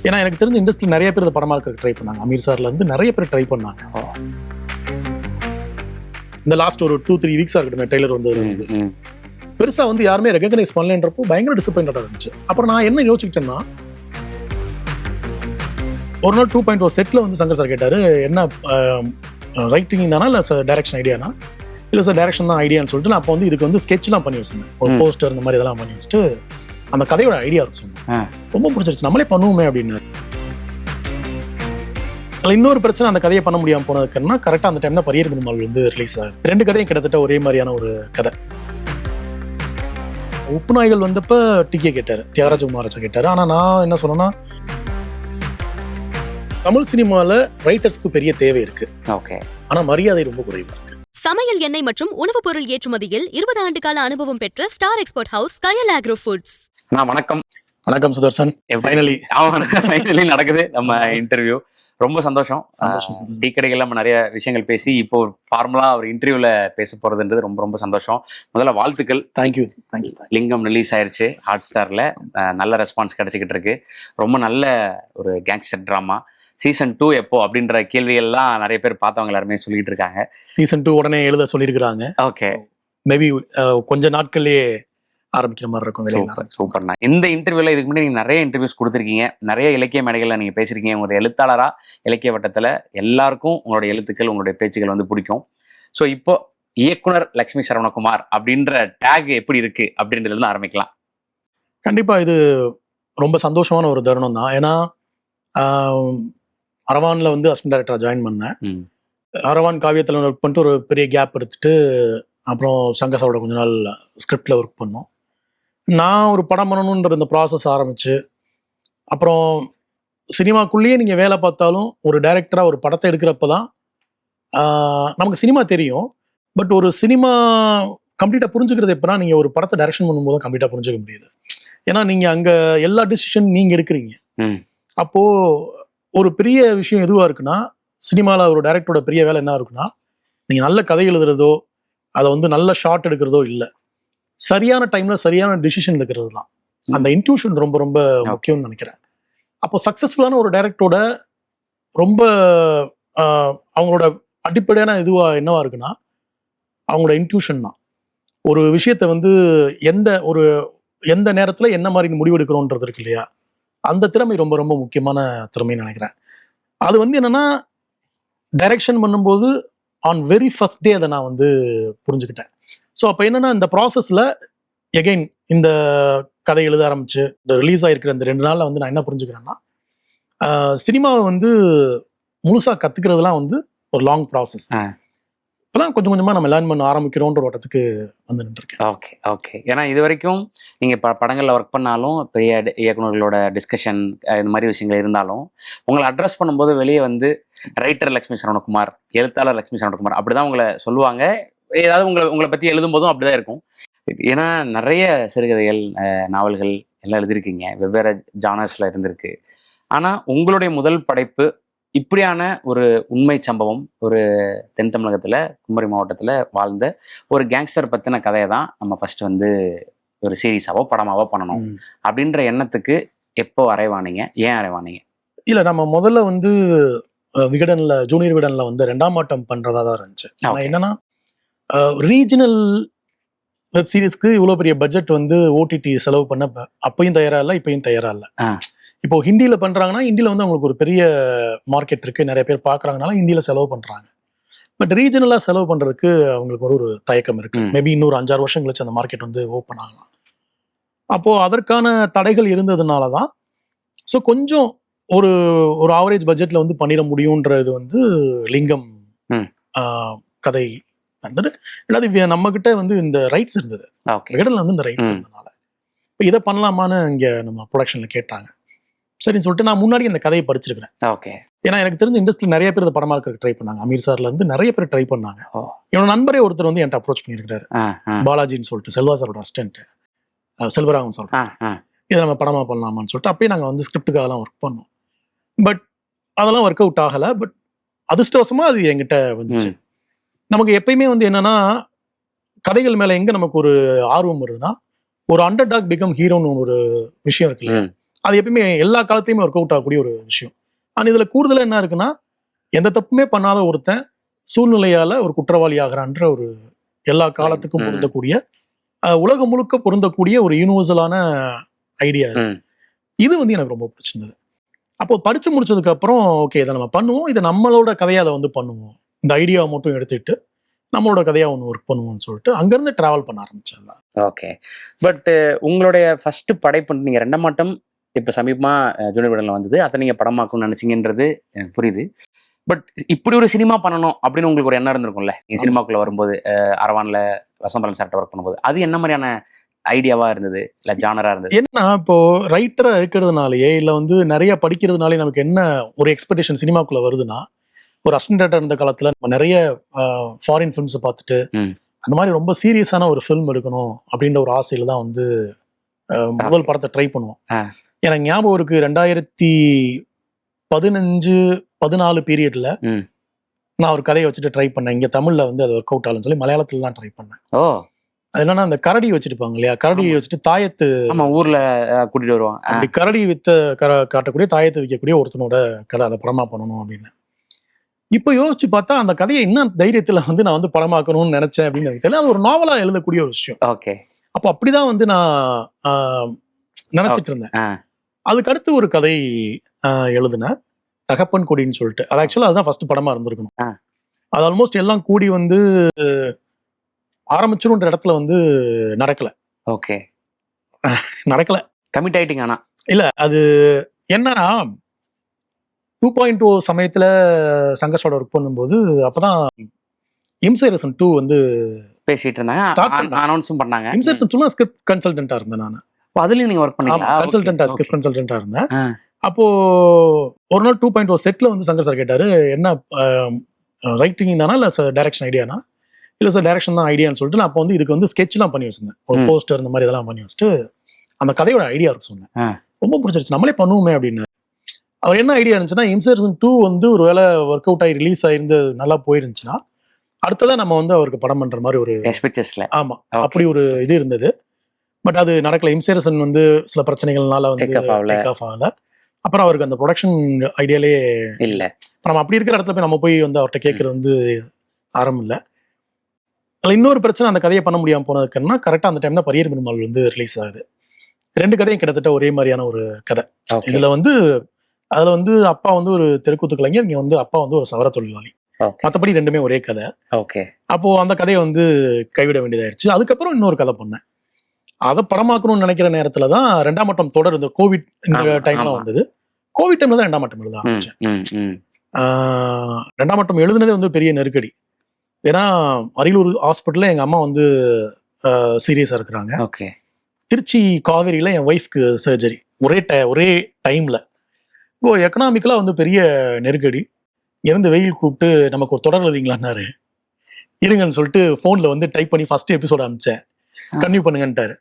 ஏன்னா எனக்கு தெரிஞ்ச இண்டஸ்ட்ரியில் நிறைய பேர் இந்த படமா இருக்க ட்ரை பண்ணாங்க. அமீர் சார்ல இருந்து நிறைய பேர் ட்ரை பண்ணாங்க. இந்த லாஸ்ட் ஒரு 2-3 வீக்ஸா இருக்கட்டும் ட்ரெய்லர் வந்து பெருசா வந்து யாருமே ரெகக்னைஸ் பண்ணலன்றப்போ பயங்கர டிசப்பாயிண்டா இருந்துச்சு. அப்புறம் நான் என்ன யோசிச்சுக்கிட்டேன்னா, ஒரு நாள் 2.0 செட்ல வந்து சங்கர் சார் கேட்டாரு, என்ன ரைட்டிங் தானா இல்லை சார் டைரக்ஷன் ஐடியானா? இல்லை சார் டைரக்ஷன் தான் ஐடியான்னு சொல்லிட்டு நான் அப்போ வந்து இதுக்கு வந்து ஸ்கெட்ச்லாம் பண்ணி வச்சிருந்தேன். ஒரு போஸ்டர் இந்த மாதிரி இதெல்லாம் பண்ணி வச்சுட்டு அந்த கதையோட ஐடியா சொன்னேன். ரொம்ப பிடிச்சிருச்சு, நம்மளே பண்ணுவோமே அப்படின்னு. இன்னொரு பிரச்சனை, அந்த கதையை பண்ண முடியாமல் போனதுக்குன்னா கரெக்டாக அந்த டைம் தான் பரியர் பெருமாள் வந்து ரிலீஸ் ஆகுது. 2 கதையும் கிட்டத்தட்ட ஒரே மாதிரியான ஒரு கதை. உப்பு நாய்கள் வந்தப்ப டிகே கேட்டாரு, தியாகராஜ குமாராஜா கேட்டாரு. ஆனால் நான் என்ன சொன்னேன்னா, தமிழ் சினிமாவில் ரைட்டர்ஸ்க்கு பெரிய தேவை இருக்கு, ஆனால் மரியாதை ரொம்ப குறைவா இருக்கு. சமையல் எண்ணெய் மற்றும் உணவுப் பொருள் ஏற்றுமதியில் 20 ஆண்டு கால அனுபவம் பெற்ற ஸ்டார் எக்ஸ்போர்ட் ஹவுஸ் கயல் ஆக்ரோ ஃபுட்ஸ். வணக்கம். வணக்கம் சுதர்சன். ஃபைனலி நடக்குது நம்ம இன்டர்வியூ. ரொம்ப சந்தோஷம். டீ கடைகள் நம்ம நிறைய விஷயங்கள் பேசி இப்போ ஃபார்மலா ஒரு இன்டர்வியூல பேச போறதுன்றது ரொம்ப ரொம்ப சந்தோஷம். முதல்ல வாழ்த்துக்கள். தேங்க்யூ. லிங்கம் ரிலீஸ் ஆயிருச்சு ஹாட் ஸ்டார்ல. நல்ல ரெஸ்பான்ஸ் கிடைச்சிக்கிட்டு இருக்கு. ரொம்ப நல்ல ஒரு கேங்ஸ்டர் டிராமா. சீசன் 2 எப்போ அப்படின்ற கேள்விகள்லாம் நிறைய பேர் பார்த்தவங்க எல்லாருமே சொல்லிட்டு இருக்காங்க. சீசன் 2 உடனே எழுத சொல்லியிருக்கிறாங்க. ஓகே, மேபி கொஞ்ச நாட்கள்லயே ஆரம்பிக்கிற மாதிரி இருக்கும். சூப்பர்ண்ணா. இந்த இன்டர்வியூல இதுக்கு முன்னாடி நீங்க நிறைய இன்டர்வியூஸ் கொடுத்துருக்கீங்க, நிறைய இலக்கிய மேடைகள்ல நீங்க பேசிருக்கீங்க. உங்களுடைய எழுத்தாளரா இலக்கிய வட்டத்துல எல்லாருக்கும் உங்களுடைய எழுத்துக்கள், உங்களுடைய பேச்சுகள் வந்து பிடிக்கும். ஸோ இப்போ இயக்குனர் லட்சுமி சரவணகுமார் அப்படின்ற டேக் எப்படி இருக்கு அப்படின்றதுல ஆரம்பிக்கலாம். கண்டிப்பா இது ரொம்ப சந்தோஷமான ஒரு தருணம் தான். ஏன்னா அரவான்ல வந்து அசிஸ்டன்ட் டைரக்டரா ஜாயின் பண்ணேன். அரவான் காவியத்தில் ஒர்க் பண்ணிட்டு ஒரு பெரிய கேப் எடுத்துட்டு அப்புறம் சங்கசாவோட கொஞ்ச நாள் ஸ்கிரிப்ட்ல ஒர்க் பண்ணோம். நான் ஒரு படம் பண்ணணுன்ற இந்த ப்ராசஸ் ஆரம்பிச்சு, அப்புறம் சினிமாக்குள்ளேயே நீங்கள் வேலை பார்த்தாலும் ஒரு டைரக்டராக ஒரு படத்தை எடுக்கிறப்ப தான் நமக்கு சினிமா தெரியும். பட் ஒரு சினிமா கம்ப்ளீட்டாக புரிஞ்சுக்கிறது எப்போனா, நீங்கள் ஒரு படத்தை டைரக்ஷன் பண்ணும்போது கம்ப்ளீட்டாக புரிஞ்சுக்க முடியுது. ஏன்னா நீங்கள் அங்கே எல்லா டிசிஷன் நீங்கள் எடுக்கிறீங்க. அப்போது ஒரு பெரிய விஷயம் எதுவாக இருக்குன்னா, சினிமாவில் ஒரு டைரக்டரோட பெரிய வேலை என்ன இருக்குன்னா, நீங்கள் நல்ல கதை எழுதுறதோ அதை வந்து நல்ல ஷாட் எடுக்கிறதோ இல்லை, சரியான டைமில் சரியான டிசிஷன் எடுக்கிறது தான். அந்த இன்ட்யூஷன் ரொம்ப ரொம்ப முக்கியம்னு நினைக்கிறேன். அப்போ சக்ஸஸ்ஃபுல்லான ஒரு டைரக்டரோட ரொம்ப அவங்களோட அடிப்படையான இதுவாக என்னவா இருக்குன்னா, அவங்களோட இன்ட்யூஷன் தான். ஒரு விஷயத்தை வந்து எந்த நேரத்தில் என்ன மாதிரி முடிவு எடுக்கிறோன்றது இருக்கு இல்லையா, அந்த திறமை ரொம்ப ரொம்ப முக்கியமான திறமைன்னு நினைக்கிறேன். அது வந்து என்னன்னா, டைரக்ஷன் பண்ணும்போது ஆன் வெரி ஃபர்ஸ்ட் டே அதை நான் வந்து புரிஞ்சுக்கிட்டேன். ஸோ அப்போ என்னன்னா, இந்த ப்ராசஸில் எகைன் இந்த கதை எழுத ஆரம்பிச்சு இந்த ரிலீஸ் ஆகிருக்கிற இந்த 2 நாளில் வந்து நான் என்ன புரிஞ்சுக்கிறேன்னா, சினிமாவை வந்து முழுசாக கற்றுக்கிறதுலாம் வந்து ஒரு லாங் ப்ராசஸ். இப்போதான் கொஞ்சம் கொஞ்சமாக நம்ம லேர்ன் பண்ண ஆரம்பிக்கிறோன்ற ஓட்டத்துக்கு வந்து நின்றுருக்கேன். ஓகே. ஏன்னா இது வரைக்கும் நீங்கள் படங்களில் ஒர்க் பண்ணாலும், பெரிய இயக்குநர்களோட டிஸ்கஷன் இந்த மாதிரி விஷயங்கள் இருந்தாலும், உங்களை அட்ரஸ் பண்ணும்போது வெளியே வந்து ரைட்டர் லட்சுமி சரவணகுமார், எழுத்தாளர் லட்சுமி சரவணகுமார் அப்படிதான் உங்களை சொல்லுவாங்க. ஏதாவது உங்களை பற்றி எழுதும் போதும் அப்படிதான் இருக்கும். ஏன்னா நிறைய சிறுகதைகள், நாவல்கள் எல்லாம் எழுதியிருக்கீங்க, வெவ்வேறு ஜானர்ஸில் இருந்திருக்கு. ஆனால் உங்களுடைய முதல் படைப்பு இப்படியான ஒரு உண்மை சம்பவம், ஒரு தென் தமிழகத்தில் குமரி மாவட்டத்தில் வாழ்ந்த ஒரு கேங்ஸ்டர் பற்றின கதையை தான் நம்ம ஃபர்ஸ்ட் வந்து ஒரு சீரீஸாவோ படமாவோ பண்ணணும் அப்படின்ற எண்ணத்துக்கு எப்போ அரைவானீங்க, ஏன் அரைவானீங்க? இல்லை, நம்ம முதல்ல வந்து விகடனில், ஜூனியர் விகடனில் வந்து 2ஆம் ஆட்டம் பண்ணுறதா தான் இருந்துச்சு. ஆனால் என்னன்னா, ரீஜனல் வெப் சீரிஸ்க்கு இவ்வளோ பெரிய பட்ஜெட் வந்து ஓடிடி செலவு பண்ண அப்பையும் தயாராக இல்லை, இப்பயும் தயாராக இல்லை. இப்போ ஹிந்தியில் பண்ணுறாங்கன்னா, ஹிந்தியில் வந்து அவங்களுக்கு ஒரு பெரிய மார்க்கெட் இருக்குது, நிறைய பேர் பார்க்குறாங்கனால ஹிந்தியில் செலவு பண்ணுறாங்க. பட் ரீஜனலாக செலவு பண்ணுறதுக்கு அவங்களுக்கு ஒரு தயக்கம் இருக்குது. மேபி இன்னொரு 5-6 வருஷம் கழிச்சு அந்த மார்க்கெட் வந்து ஓப்பன் ஆகலாம். அப்போது அதற்கான தடைகள் இருந்ததுனால தான் ஸோ கொஞ்சம் ஒரு ஆவரேஜ் பட்ஜெட்டில் வந்து பண்ணிட முடியுன்றது வந்து லிங்கம் கதை வந்துட்டு. இல்லாது நம்மக்கிட்ட வந்து இந்த ரைட்ஸ் இருந்தது, விகடனில் வந்து இந்த ரைட்ஸ் இருந்ததுனால இப்போ இதை பண்ணலாமான்னு இங்கே நம்ம ப்ரொடக்ஷனில் கேட்டாங்க. சரின்னு சொல்லிட்டு நான் முன்னாடி அந்த கதையை படிச்சிருக்கிறேன். ஏன்னா எனக்கு தெரிஞ்ச இண்டஸ்ட்ரியில் நிறைய பேர் இந்த படமா இருக்க ட்ரை பண்ணாங்க. அமீர் சார்ல இருந்து நிறைய பேர் ட்ரை பண்ணாங்க. என்னோட நண்பரே ஒருத்தர் வந்து என்கிட்ட அப்ரோச் பண்ணியிருக்காரு, பாலாஜின்னு சொல்லிட்டு, செல்வா சாரோட அசிஸ்டன்ட் செல்வராகவன் சொல்றேன், இதை நம்ம படமா பண்ணலாமான்னு சொல்லிட்டு அப்பயே நாங்கள் வந்து ஸ்கிரிப்டுக்காகலாம் ஒர்க் பண்ணோம். பட் அதெல்லாம் ஒர்க் அவுட் ஆகலை. பட் அதிர்ஷ்டவசமா அது என்கிட்ட வந்துச்சு. நமக்கு எப்பயுமே வந்து என்னன்னா, கதைகள் மேல எங்க நமக்கு ஒரு ஆர்வம் வருதுன்னா, ஒரு அண்டர் டாக் பிகம் ஹீரோன்னு ஒரு விஷயம் இருக்கு இல்லையா, அது எப்பயுமே எல்லா காலத்தையுமே ஒர்க் அவுட் ஆகக்கூடிய ஒரு விஷயம். ஆனால் இதில் கூடுதலாக என்ன இருக்குன்னா, எந்த தப்புமே பண்ணாத ஒருத்தன் சூழ்நிலையால் ஒரு குற்றவாளி ஆகிறான்ற ஒரு எல்லா காலத்துக்கும் பொருந்தக்கூடிய உலகம் முழுக்க பொருந்தக்கூடிய ஒரு யூனிவர்சலான ஐடியா. இது வந்து எனக்கு ரொம்ப பிடிச்சிருந்தது. அப்போ படிச்சு முடிச்சதுக்கு அப்புறம் ஓகே இதை நம்ம பண்ணுவோம், இதை நம்மளோட கதையை அதை வந்து பண்ணுவோம், இந்த ஐடியாவை மட்டும் எடுத்துட்டு நம்மளோட கதையாக ஒன்று ஒர்க் பண்ணுவோம்னு சொல்லிட்டு அங்கேருந்து ட்ராவல் பண்ண ஆரம்பிச்சது தான். ஓகே. பட் உங்களுடைய ஃபர்ஸ்ட் படைப்பு நீங்கள் ரெண்டமாட்டம் இப்போ சமீபமாக ஜூனியர் விடனில் வந்தது, அதை நீங்கள் படமாக்கணும்னு நினச்சிங்கன்றது எனக்கு புரியுது. பட் இப்படி ஒரு சினிமா பண்ணணும் அப்படின்னு உங்களுக்கு ஒரு எண்ணம் இருந்திருக்கும்ல நீங்கள் சினிமாக்குள்ளே வரும்போது, அரவானில் வசம்பரன் சார்ட்ட ஒர்க் பண்ணும்போது, அது என்ன மாதிரியான ஐடியாவாக இருந்தது இல்லை ஜானராக இருந்தது? ஏன்னா இப்போ ரைட்டராக இருக்கிறதுனாலயே இல்லை வந்து நிறைய படிக்கிறதுனாலே நமக்கு என்ன ஒரு எக்ஸ்பெக்டேஷன் சினிமாக்குள்ளே வருதுன்னா, ஒரு அசிஸ்டன்ட் டைரக்டர் இருந்த காலத்தில் நம்ம நிறைய ஃபாரின் ஃபிலிம்ஸை பார்த்துட்டு அந்த மாதிரி ரொம்ப சீரியஸான ஒரு ஃபிலிம் எடுக்கணும் அப்படின்ற ஒரு ஆசையில் தான் வந்து முதல் படத்தை ட்ரை பண்ணுவோம். எனக்கு ஞாபகம் இருக்கு 2015-14 பீரியட்ல நான் ஒரு கதையை வச்சுட்டு ட்ரை பண்ணேன். இங்கே தமிழில் வந்து அது ஒர்க் அவுட் ஆகும்னு சொல்லி மலையாளத்துல தான் ட்ரை பண்ணேன். அது என்னன்னா அந்த கரடி வச்சுருப்பாங்க இல்லையா, கரடியை வச்சுட்டு தாயத்து ஊர்ல கூட்டிட்டு வருவாங்க. அப்படி கரடி வித்த காட்டக்கூடிய தாயத்தை விற்கக்கூடிய ஒருத்தனோட கதை, அதை படமா பண்ணணும் அப்படின்னு. இப்போ யோசிச்சு பார்த்தா அந்த கதையை என்ன தைரியத்துல வந்து நான் வந்து படமாக்கணும்னு நினைச்சேன் அப்படின்னு எனக்கு தெரியல. அது ஒரு நாவலா எழுதக்கூடிய ஒரு விஷயம். ஓகே. அப்போ அப்படிதான் வந்து நான் நினைச்சிட்டு இருந்தேன். அதுக்கு அடுத்து ஒரு கதை எழுதுனேன், தகப்பன் கொடின்னு சொல்லிட்டு. அது ஆக்சுவலா அதுதான் ஃபர்ஸ்ட் படமா இருந்திருக்கணும். அது ஆல்மோஸ்ட் எல்லாம் கூடி வந்து ஆரம்பிச்சிருன்ற இடத்துல வந்து நடக்கல. ஓகே. நடக்கல. கமிட் ஆயிட்டீங்க. ஆனா இல்ல, அது என்னன்னா 2.0 சமயத்துல சங்கர்ஷோட ஒர்க் பண்ணும்போது அப்பதான் இம்சைரசன் 2 வந்து பேசிட்டு இருந்தாங்க, அனௌன்ஸும் பண்ணாங்க. இம்சைரசன் 2 ஸ்கிரிப்ட் கன்சல்டன்டா இருந்தேன் நான். அதுலயும் நீங்க ஒர்க் பண்ணீங்களா? கன்சல்டன்டா, ஸ்கிரிப்ட் கன்சல்டன்டா இருந்தேன். அப்போ ஒரு நாள் 2.0 செட்ல வந்து சங்கர் சார் கேட்டாரு, என்ன ரைட்டிங் தானா இல்ல டைரக்ஷன் ஐடியானா? இல்லை சார் டைரக்ஷன் தான் ஐடியான்னு சொல்லிட்டு நான் அப்போ வந்து இதுக்கு வந்து ஸ்கெட்ச்லாம் பண்ணி வச்சிருந்தேன், ஒரு போஸ்டர் இந்த மாதிரி இதெல்லாம் பண்ணி வச்சுட்டு அந்த கதையோட ஐடியா இருக்கு சொன்னேன். ரொம்ப பிடிச்சிருச்சு, நம்மளே பண்ணுவோமே அப்படின்னு. அவர் என்ன ஐடியா இருந்துச்சுன்னா, இம்சைரசன் 2 வந்து ஒரு வேளை ஒர்க் அவுட் ஆகி ரிலீஸ் ஆயிருந்து நல்லா போயிருந்துச்சுன்னா அடுத்ததான் நம்ம வந்து அவருக்கு படம் பண்ற மாதிரி ஒரு ஆமா அப்படி ஒரு இது இருந்தது. பட் அது நடக்கல. இம்சைரசன் வந்து சில பிரச்சனைகள்னால வந்து டேக் ஆஃப் ஆகல. அப்புறம் அவருக்கு அந்த ப்ரொடக்ஷன் ஐடியாலே இல்ல. நம்ம அப்படி இருக்கிற இடத்துல போய் நம்ம போய் வந்து அவர்கிட்ட கேட்கறது வந்து ஆரம்பம் இல்லை. அதில் இன்னொரு பிரச்சனை, அந்த கதையை பண்ண முடியாமல் போனதுக்குன்னா கரெக்டாக அந்த டைம் தான் பரியர் பெருமாள் வந்து ரிலீஸ் ஆகுது. 2 கதையும் கிட்டத்தட்ட ஒரே மாதிரியான ஒரு கதை. இதுல வந்து அதுல வந்து அப்பா வந்து ஒரு தெருக்கூத்து கலைஞர், இங்க வந்து அப்பா வந்து ஒரு சவர தொழிலாளி. மற்றபடி 2மே ஒரே கதை. அப்போ அந்த கதையை வந்து கைவிட வேண்டியதாயிருச்சு. அதுக்கப்புறம் இன்னொரு கதை பண்ணேன். அதை படமாக்கணும்னு நினைக்கிற நேரத்துல தான் 2ஆம் மட்டம் தொடர், இந்த கோவிட் இந்த டைம்ல வந்தது. கோவிட் டைம்ல தான் 2ஆம் மட்டம் எழுத ஆரம்பிச்சேன். 2ஆம் மட்டம் எழுதுனதே வந்து பெரிய நெருக்கடி. ஏன்னா அரியலூர் ஹாஸ்பிட்டல்ல எங்க அம்மா வந்து சீரியஸா இருக்கிறாங்க. திருச்சி காவேரியில என் ஒய்ஃப்க்கு சர்ஜரி ஒரே டைம்ல. இப்போ எக்கனாமிக்கலா வந்து பெரிய நெருக்கடி. இருந்து வெயில் கூப்பிட்டு நமக்கு ஒரு தொடர் எழுதிங்களான்னாரு. இருங்கன்னு சொல்லிட்டு போன்ல வந்து டைப் பண்ணி ஃபர்ஸ்ட் எபிசோட் அனுப்பிச்சேன், கன்டினியூ பண்ணுங்கன்ட்டாரு.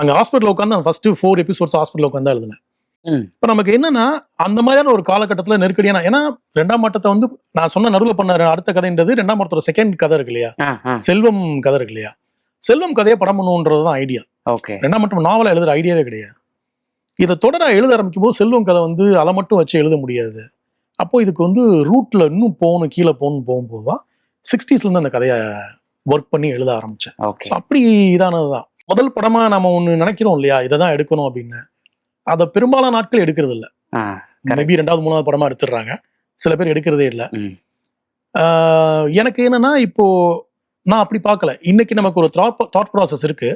அங்க ஹாஸ்பிட்டல் உட்காந்து அந்த ஃபர்ஸ்ட் 4 எபிசோட்ஸ் ஹாஸ்பிட்டல் உட்காந்து எழுதினேன். இப்ப நமக்கு என்னன்னா அந்த மாதிரியான ஒரு காலகட்டத்துல நெருக்கடியான, ஏன்னா 2ஆம் மட்டத்தை வந்து நான் சொன்ன நடுவில் பண்ண அடுத்த கதைன்றது 2ஆம் மட்டத்தோட செகண்ட் கதை இருக்கு இல்லையா, செல்வம் கதை இருக்கு இல்லையா, செல்வம் கதையை படம் பண்ணுன்றதுதான் ஐடியா. 2ஆம் மட்டம் நாவலா எழுதுற ஐடியாவே கிடையாது. இதை தொடர எழுத ஆரம்பிக்கும் போது செல்வம் கதை வந்து அதை மட்டும் வச்சு எழுத முடியாது. அப்போ இதுக்கு வந்து ரூட்ல இன்னும் போகணும், கீழே போகும்போது தான் 60s இருந்து அந்த கதையை ஒர்க் பண்ணி எழுத ஆரம்பிச்சேன். அப்படி இதானதுதான் முதல் படமா நம்ம ஒண்ணு நினைக்கிறோம் இல்லையா, இதை தான் எடுக்கணும் அப்படின்னு. அதை பெரும்பாலான நாட்கள் எடுக்கிறது இல்லை. மேபி 2வது 3வது படமா எடுத்துடுறாங்க, சில பேர் எடுக்கிறதே இல்லை. எனக்கு என்னன்னா இப்போ நான் அப்படி பார்க்கல. இன்னைக்கு நமக்கு ஒரு தாட் ப்ராசஸ் இருக்கு,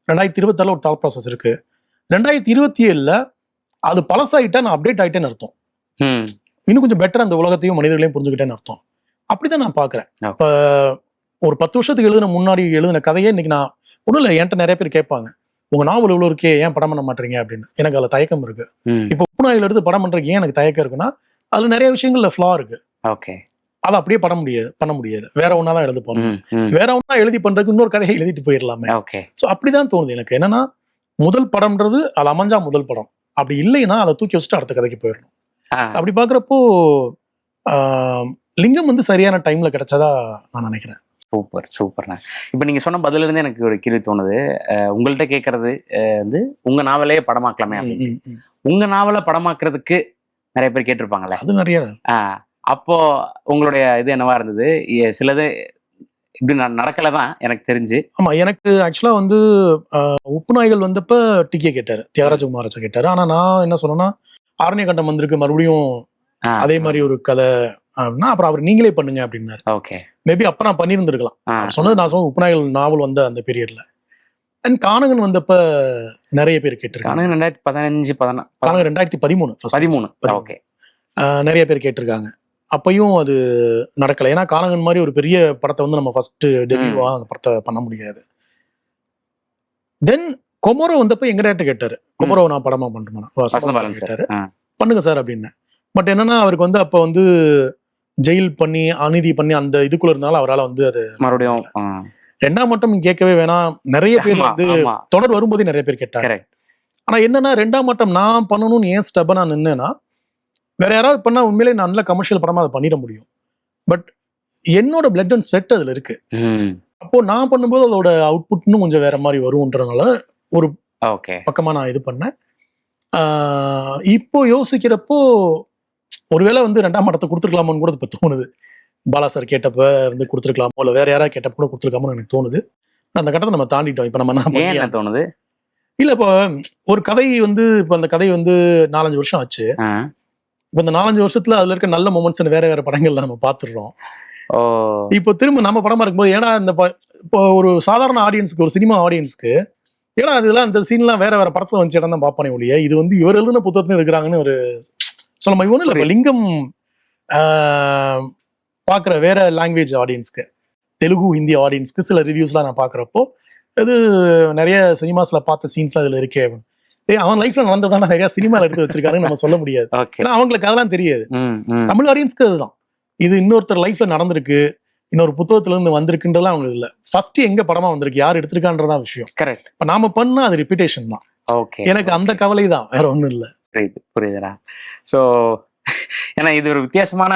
2026 ஒரு தாட் ப்ராசஸ் இருக்கு. 2027 அது பழசாயிட்டா நான் அப்டேட் ஆயிட்டேன்னு அர்த்தம். இன்னும் கொஞ்சம் பெட்டர் அந்த உலகத்தையும் மனிதர்களையும் புரிஞ்சுக்கிட்டேன்னு அர்த்தம். அப்படிதான் நான் பாக்குறேன். இப்ப ஒரு 10 வருஷத்துக்கு முன்னாடி எழுதின கதையே இன்னைக்கு நான் ஒன்றும் இல்லை, என்கிட்ட நிறைய பேர் கேட்பாங்க, உங்க நாவல் இவ்வளவு இருக்கே ஏன் படம் பண்ண மாட்டீங்க அப்படின்னு. எனக்கு அதுல தயக்கம் இருக்கு. இப்போ பூனாயில எடுத்து படம் பண்றதுக்கு ஏன் எனக்கு தயக்கம் இருக்குன்னா, அதுல நிறைய விஷயங்கள்ல ஃபிளா இருக்கு. அதை அப்படியே பண்ண முடியாது. வேற ஒன்னாதான் எழுதி போகணும். வேற ஒன்னா எழுதி பண்றதுக்கு இன்னொரு கதையை எழுதிட்டு போயிடலாமே. சோ அப்படிதான் தோணுது எனக்கு. என்னன்னா முதல் படம்ன்றது அது அமைஞ்சா முதல் படம், அப்படி இல்லைன்னா அதை தூக்கி வச்சுட்டு அடுத்த கதைக்கு போயிடணும். அப்படி பாக்குறப்போ லிங்கம் வந்து சரியான டைம்ல கிடைச்சதா நான் நினைக்கிறேன். சூப்பர்ண்ணா. இப்போ நீங்க சொன்ன பதில இருந்து எனக்கு ஒரு கேள்வி தோணுது. உங்கள்கிட்ட கேட்கறது வந்து உங்க நாவலே படமாக்கலாமே அப்படின்னு. உங்க நாவலை படமாக்குறதுக்கு நிறைய பேர் கேட்டிருப்பாங்களே. அது நிறைய. அப்போ உங்களுடைய இது என்னவா இருந்தது? சிலது இப்படி நடக்கல தான் எனக்கு தெரிஞ்சு. ஆமா, எனக்கு ஆக்சுவலா வந்து உப்பு நாய்கள் வந்தப்ப டிகே கேட்டாரு, தியாகராஜ குமாராஜா கேட்டாரு. ஆனா நான் என்ன சொன்னேன்னா, ஆரண்ய கண்டம் வந்திருக்கு, மறுபடியும் அதே மாதிரி ஒரு கதை அப்படின்னா அப்புறம் அவர் நீங்களே பண்ணுங்க அப்படின்னாரு. ஓகே, மேபி அப்ப நான் பண்ணியிருந்திருக்கலாம். சொன்னது நான் சொன்ன உப்பு நாய்கள் நாவல் வந்த அந்த பீரியட்ல. அண்ட் கானகன் வந்தப்ப நிறைய பேர் கேட்டிருக்காங்க. 2015 கானகன் 2013. ஓகே, நிறைய பேர் கேட்டிருக்காங்க. அப்பயும் அது நடக்கல. ஏன்னா கானகன் மாதிரி ஒரு பெரிய படத்தை வந்து நம்ம ஃபர்ஸ்ட் டெபியூவா அந்த படத்தை பண்ண முடியாது. தென் கொமரோ வந்தப்ப எங்க டேரக்டர் கேட்டாரு, கொமரோ நான் படமா பண்ணுறேன் கேட்டாரு. பண்ணுங்க சார் அப்படின்னு. பட் என்னன்னா அவருக்கு வந்து அப்ப வந்து ஜெயில் பண்ணி அநீதி பண்ணி அந்த இதுக்குள்ள இருந்தாலும் அவரால் வந்து அது மறுபடியும் ரெண்டாம் மட்டம் கேட்கவே வேணாம். நிறைய பேர் வந்து தொடர் வரும்போதே நிறைய பேர் கேட்டாங்க. ஆனா என்னன்னா ரெண்டாம் மட்டம் நான் பண்ணணும்னு ஏன் ஸ்டெப்பா நான் நின்னேன்னா, வேற யாராவது பண்ணா உண்மையிலே நல்ல கமர்ஷியல் படமா அதை பண்ணிட முடியும். பட் என்னோட பிளட் அண்ட் ஸ்வெட் அதுல இருக்கு. அப்போ நான் பண்ணும்போது அதோட அவுட்புட் இன்னும் கொஞ்சம் வேற மாதிரி வரும்ன்றதுனால ஒரு பக்கமா நான் இது பண்ணேன். இப்போ யோசிக்கிறப்போ ஒருவேளை வந்து ரெண்டாம் மட்டத்தை கொடுத்துருக்கலாமோன்னு கூட இப்போ தோணுது. பாலா சார் கேட்டப்ப வந்து கொடுத்துருக்கலாமோ, இல்லை வேற யாராவது கேட்டப்ப கூட கொடுத்துருக்காமோன்னு எனக்கு தோணுது. அந்த கட்டத்தை நம்ம தாண்டிட்டோம். இப்போ நம்ம என்ன தோணுது இல்லை, இப்போ ஒரு கதை வந்து இப்போ அந்த கதை வந்து 4-5 வருஷம் ஆச்சு. இப்போ இந்த 4-5 வருஷத்துல அதுல இருக்க நல்ல மொமெண்ட்ஸ் வேற வேற படங்கள்ல நம்ம பார்த்துடுறோம். இப்போ திரும்ப நம்ம படமா இருக்கும்போது ஏன்னா இந்த இப்போ ஒரு சாதாரண ஆடியன்ஸ்க்கு, ஒரு சினிமா ஆடியன்ஸ்க்கு, ஏன்னா அதெல்லாம் இந்த சீன்லாம் வேற வேற படத்துல வந்து இடம் தான் பார்ப்பானே ஒழிய இது வந்து இவர் எழுதுன புத்தகத்துல இருக்கிறாங்கன்னு ஒரு சொல்ல மாதிரி ஒன்றும் இல்லை. லிங்கம் பார்க்குற வேற லாங்குவேஜ் ஆடியன்ஸ்க்கு, தெலுங்கு ஹிந்தி ஆடியன்ஸ்க்கு சில ரிவ்யூஸ்லாம் நான் பார்க்குறப்போ இது நிறைய சினிமாஸ்ல பார்த்த சீன்ஸ்லாம் இதுல இருக்கே, அவன் லைஃப்ல நடந்ததான நிறைய சினிமால எடுத்து வச்சிருக்காருன்னு நம்ம சொல்ல முடியாது. ஏன்னா அவங்களுக்கு அதெல்லாம் தெரியாது. தமிழ் ஆடியன்ஸ்க்கு அதுதான், இது இன்னொருத்தர் லைஃப்ல நடந்திருக்கு, இன்னொரு புத்தகத்துல இருந்து வந்திருக்குன்றலாம் அவங்களுக்கு இல்லை. ஃபர்ஸ்ட் எங்க படமா வந்திருக்கு, யார் எடுத்திருக்கான்றதான் விஷயம். கரெக்ட். இப்ப நாம பண்ணா அது ரிப்பீட்டேஷன் தான். எனக்கு அந்த கவலை தான், வேற ஒண்ணும் இல்லை. புரியுதுடா. சோ ஏன்னா இது ஒரு வித்தியாசமான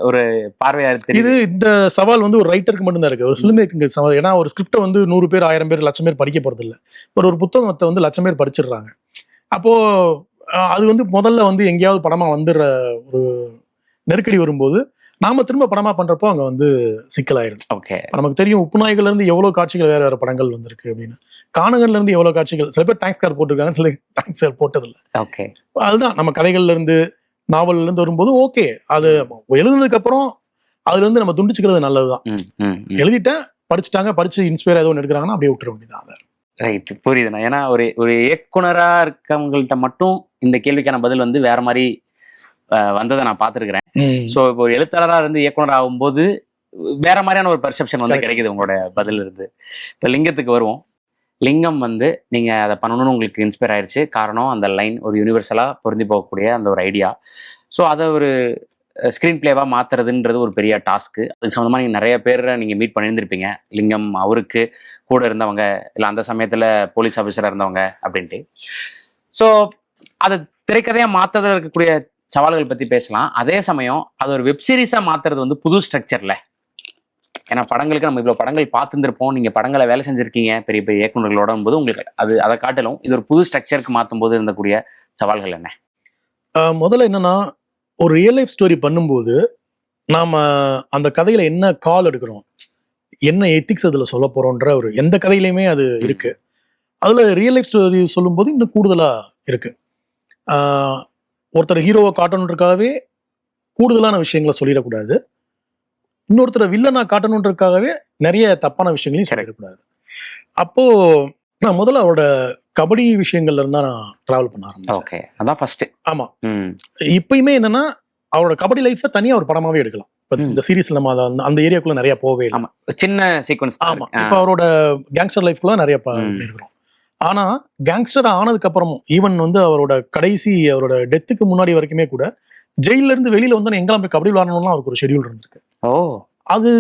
ஒரு பார்வையா இருக்கு. இது இந்த சவால் வந்து ஒரு ரைட்டருக்கு மட்டும்தான் இருக்கு, ஒரு ஃபிலிம் மேக்கிங் சவால். ஏன்னா ஒரு ஸ்கிரிப்டை வந்து 100 பேர் 1000 பேர் 1,00,000 பேர் படிக்க போறது இல்லை. ஒரு புத்தகத்தை வந்து 1,00,000 பேர் படிச்சிடுறாங்க. அப்போ அது வந்து முதல்ல வந்து எங்கேயாவது படமா வந்துடுற ஒரு நெருக்கடி வரும்போது நாம திரும்ப படமா பண்றப்போ அங்க வந்து சிக்கலாயிடும். நமக்கு தெரியும் உப்பு நாய்கள்ல இருந்து எவ்வளவு காட்சிகள் வேற வேற படங்கள் வந்திருக்கு அப்படின்னு. கானகன்ல இருந்து எவ்வளவு காட்சிகள், சில பேர் தேங்க்ஸ் கார்டு போட்டிருக்காங்க, சில தேங்க்ஸ் கார்டு போட்டது இல்லை. அதுதான் நம்ம கதைகள்ல இருந்து நாவல்ல இருந்து வரும்போது ஓகே, அது எழுதுனதுக்கு அப்புறம் அதுல இருந்து நம்ம துண்டிச்சுக்கிறது நல்லதுதான். எழுதிட்டேன், படிச்சுட்டாங்க, படிச்சு இன்ஸ்பயர் ஏதோ எடுக்கிறாங்கன்னா அப்படியே விட்டுற வேண்டியதான். ரைட், புரியுதுண்ணா. ஏன்னா ஒரு இயக்குனரா இருக்கவங்கள்ட்ட மட்டும் இந்த கேள்விக்கான பதில் வந்து வேற மாதிரி வந்ததை நான் பார்த்துருக்கிறேன். ஸோ இப்போ ஒரு எழுத்தாளராக இருந்து இயக்குனர் ஆகும்போது வேற மாதிரியான ஒரு பெர்செப்ஷன் வந்து கிடைக்குது உங்களோட பதில் இருந்து. இப்போ லிங்கத்துக்கு வருவோம். லிங்கம் வந்து நீங்க அதை பண்ணணும்னு உங்களுக்கு இன்ஸ்பயர் ஆயிடுச்சு. காரணம் அந்த லைன் ஒரு யூனிவர்சலா பொருந்தி போகக்கூடிய அந்த ஒரு ஐடியா. ஸோ அதை ஒரு ஸ்க்ரீன் பிளேவாக மாற்றுறதுன்றது ஒரு பெரிய டாஸ்க்கு. அது சம்மந்தமாக நீங்கள் நிறைய பேரை நீங்கள் மீட் பண்ணியிருந்திருப்பீங்க. லிங்கம் அவருக்கு கூட இருந்தவங்க, இல்லை அந்த சமயத்தில் போலீஸ் ஆஃபீஸராக இருந்தவங்க அப்படின்ட்டு. ஸோ அதை திரைக்கதையாக மாற்றுறதுல இருக்கக்கூடிய சவால்கள் பற்றி பேசலாம். அதே சமயம் அது ஒரு வெப்சீரிஸாக மாற்றுறது வந்து புது ஸ்ட்ரக்சரில். ஏன்னா படங்களுக்கு நம்ம இவ்வளோ படங்கள் பார்த்துருப்போம், நீங்கள் படங்களை வேலை செஞ்சுருக்கீங்க பெரிய பெரிய இயக்குநர்களோட போது உங்களுக்கு அதை காட்டிலும் இது ஒரு புது ஸ்ட்ரக்சருக்கு மாற்றும் போது இருந்தக்கூடிய சவால்கள் என்ன? முதல்ல என்னன்னா, ஒரு ரியல் லைஃப் ஸ்டோரி பண்ணும்போது நாம அந்த கதையில என்ன கால் எடுக்கிறோம், என்ன எத்திக்ஸ் அதுல சொல்ல போறோன்ற ஒரு எந்த கதையிலையுமே அது இருக்கு. அதுல ரியல் லைஃப் ஸ்டோரி சொல்லும்போது இன்னும் கூடுதலா இருக்கு. ஒருத்தர் ஹீரோவை காட்டணுன்றதுக்காகவே கூடுதலான விஷயங்களை சொல்லிடக்கூடாது, இன்னொருத்தரை வில்லனா காட்டணுன்றதுக்காகவே நிறைய தப்பான விஷயங்களையும் சொல்லிடக்கூடாது. அப்போ நான் முதல்ல அவரோட கபடி விஷயங்கள்ல இருந்தா நான் டிராவல் பண்ண ஆரம்பிச்சேன். ஆமா, இப்பயுமே என்னன்னா அவரோட கபடி லைஃப்பை தனியா ஒரு படமாவே எடுக்கலாம். இந்த சீரீஸ்ல நம்ம அந்த ஏரியாக்குள்ள நிறைய போவே இல்லை, சின்ன சீக்வன்ஸ். ஆமா, இப்ப அவரோட கேங்ஸ்டர் லைஃப்குள்ள நிறைய இருக்கிறோம். ஆனா கேங்ஸ்டர் ஆனதுக்கு அப்புறமும் ஈவன் வந்து அவரோட கடைசி அவரோட டெத்துக்கு முன்னாடி வரைக்குமே கூட ஜெயில இருந்து வெளியில வந்து எங்கெல்லாம் போய் கபடி விளையாடணும்லாம் அவருக்கு ஒரு ஷெடியூல் இருந்திருக்கு. அது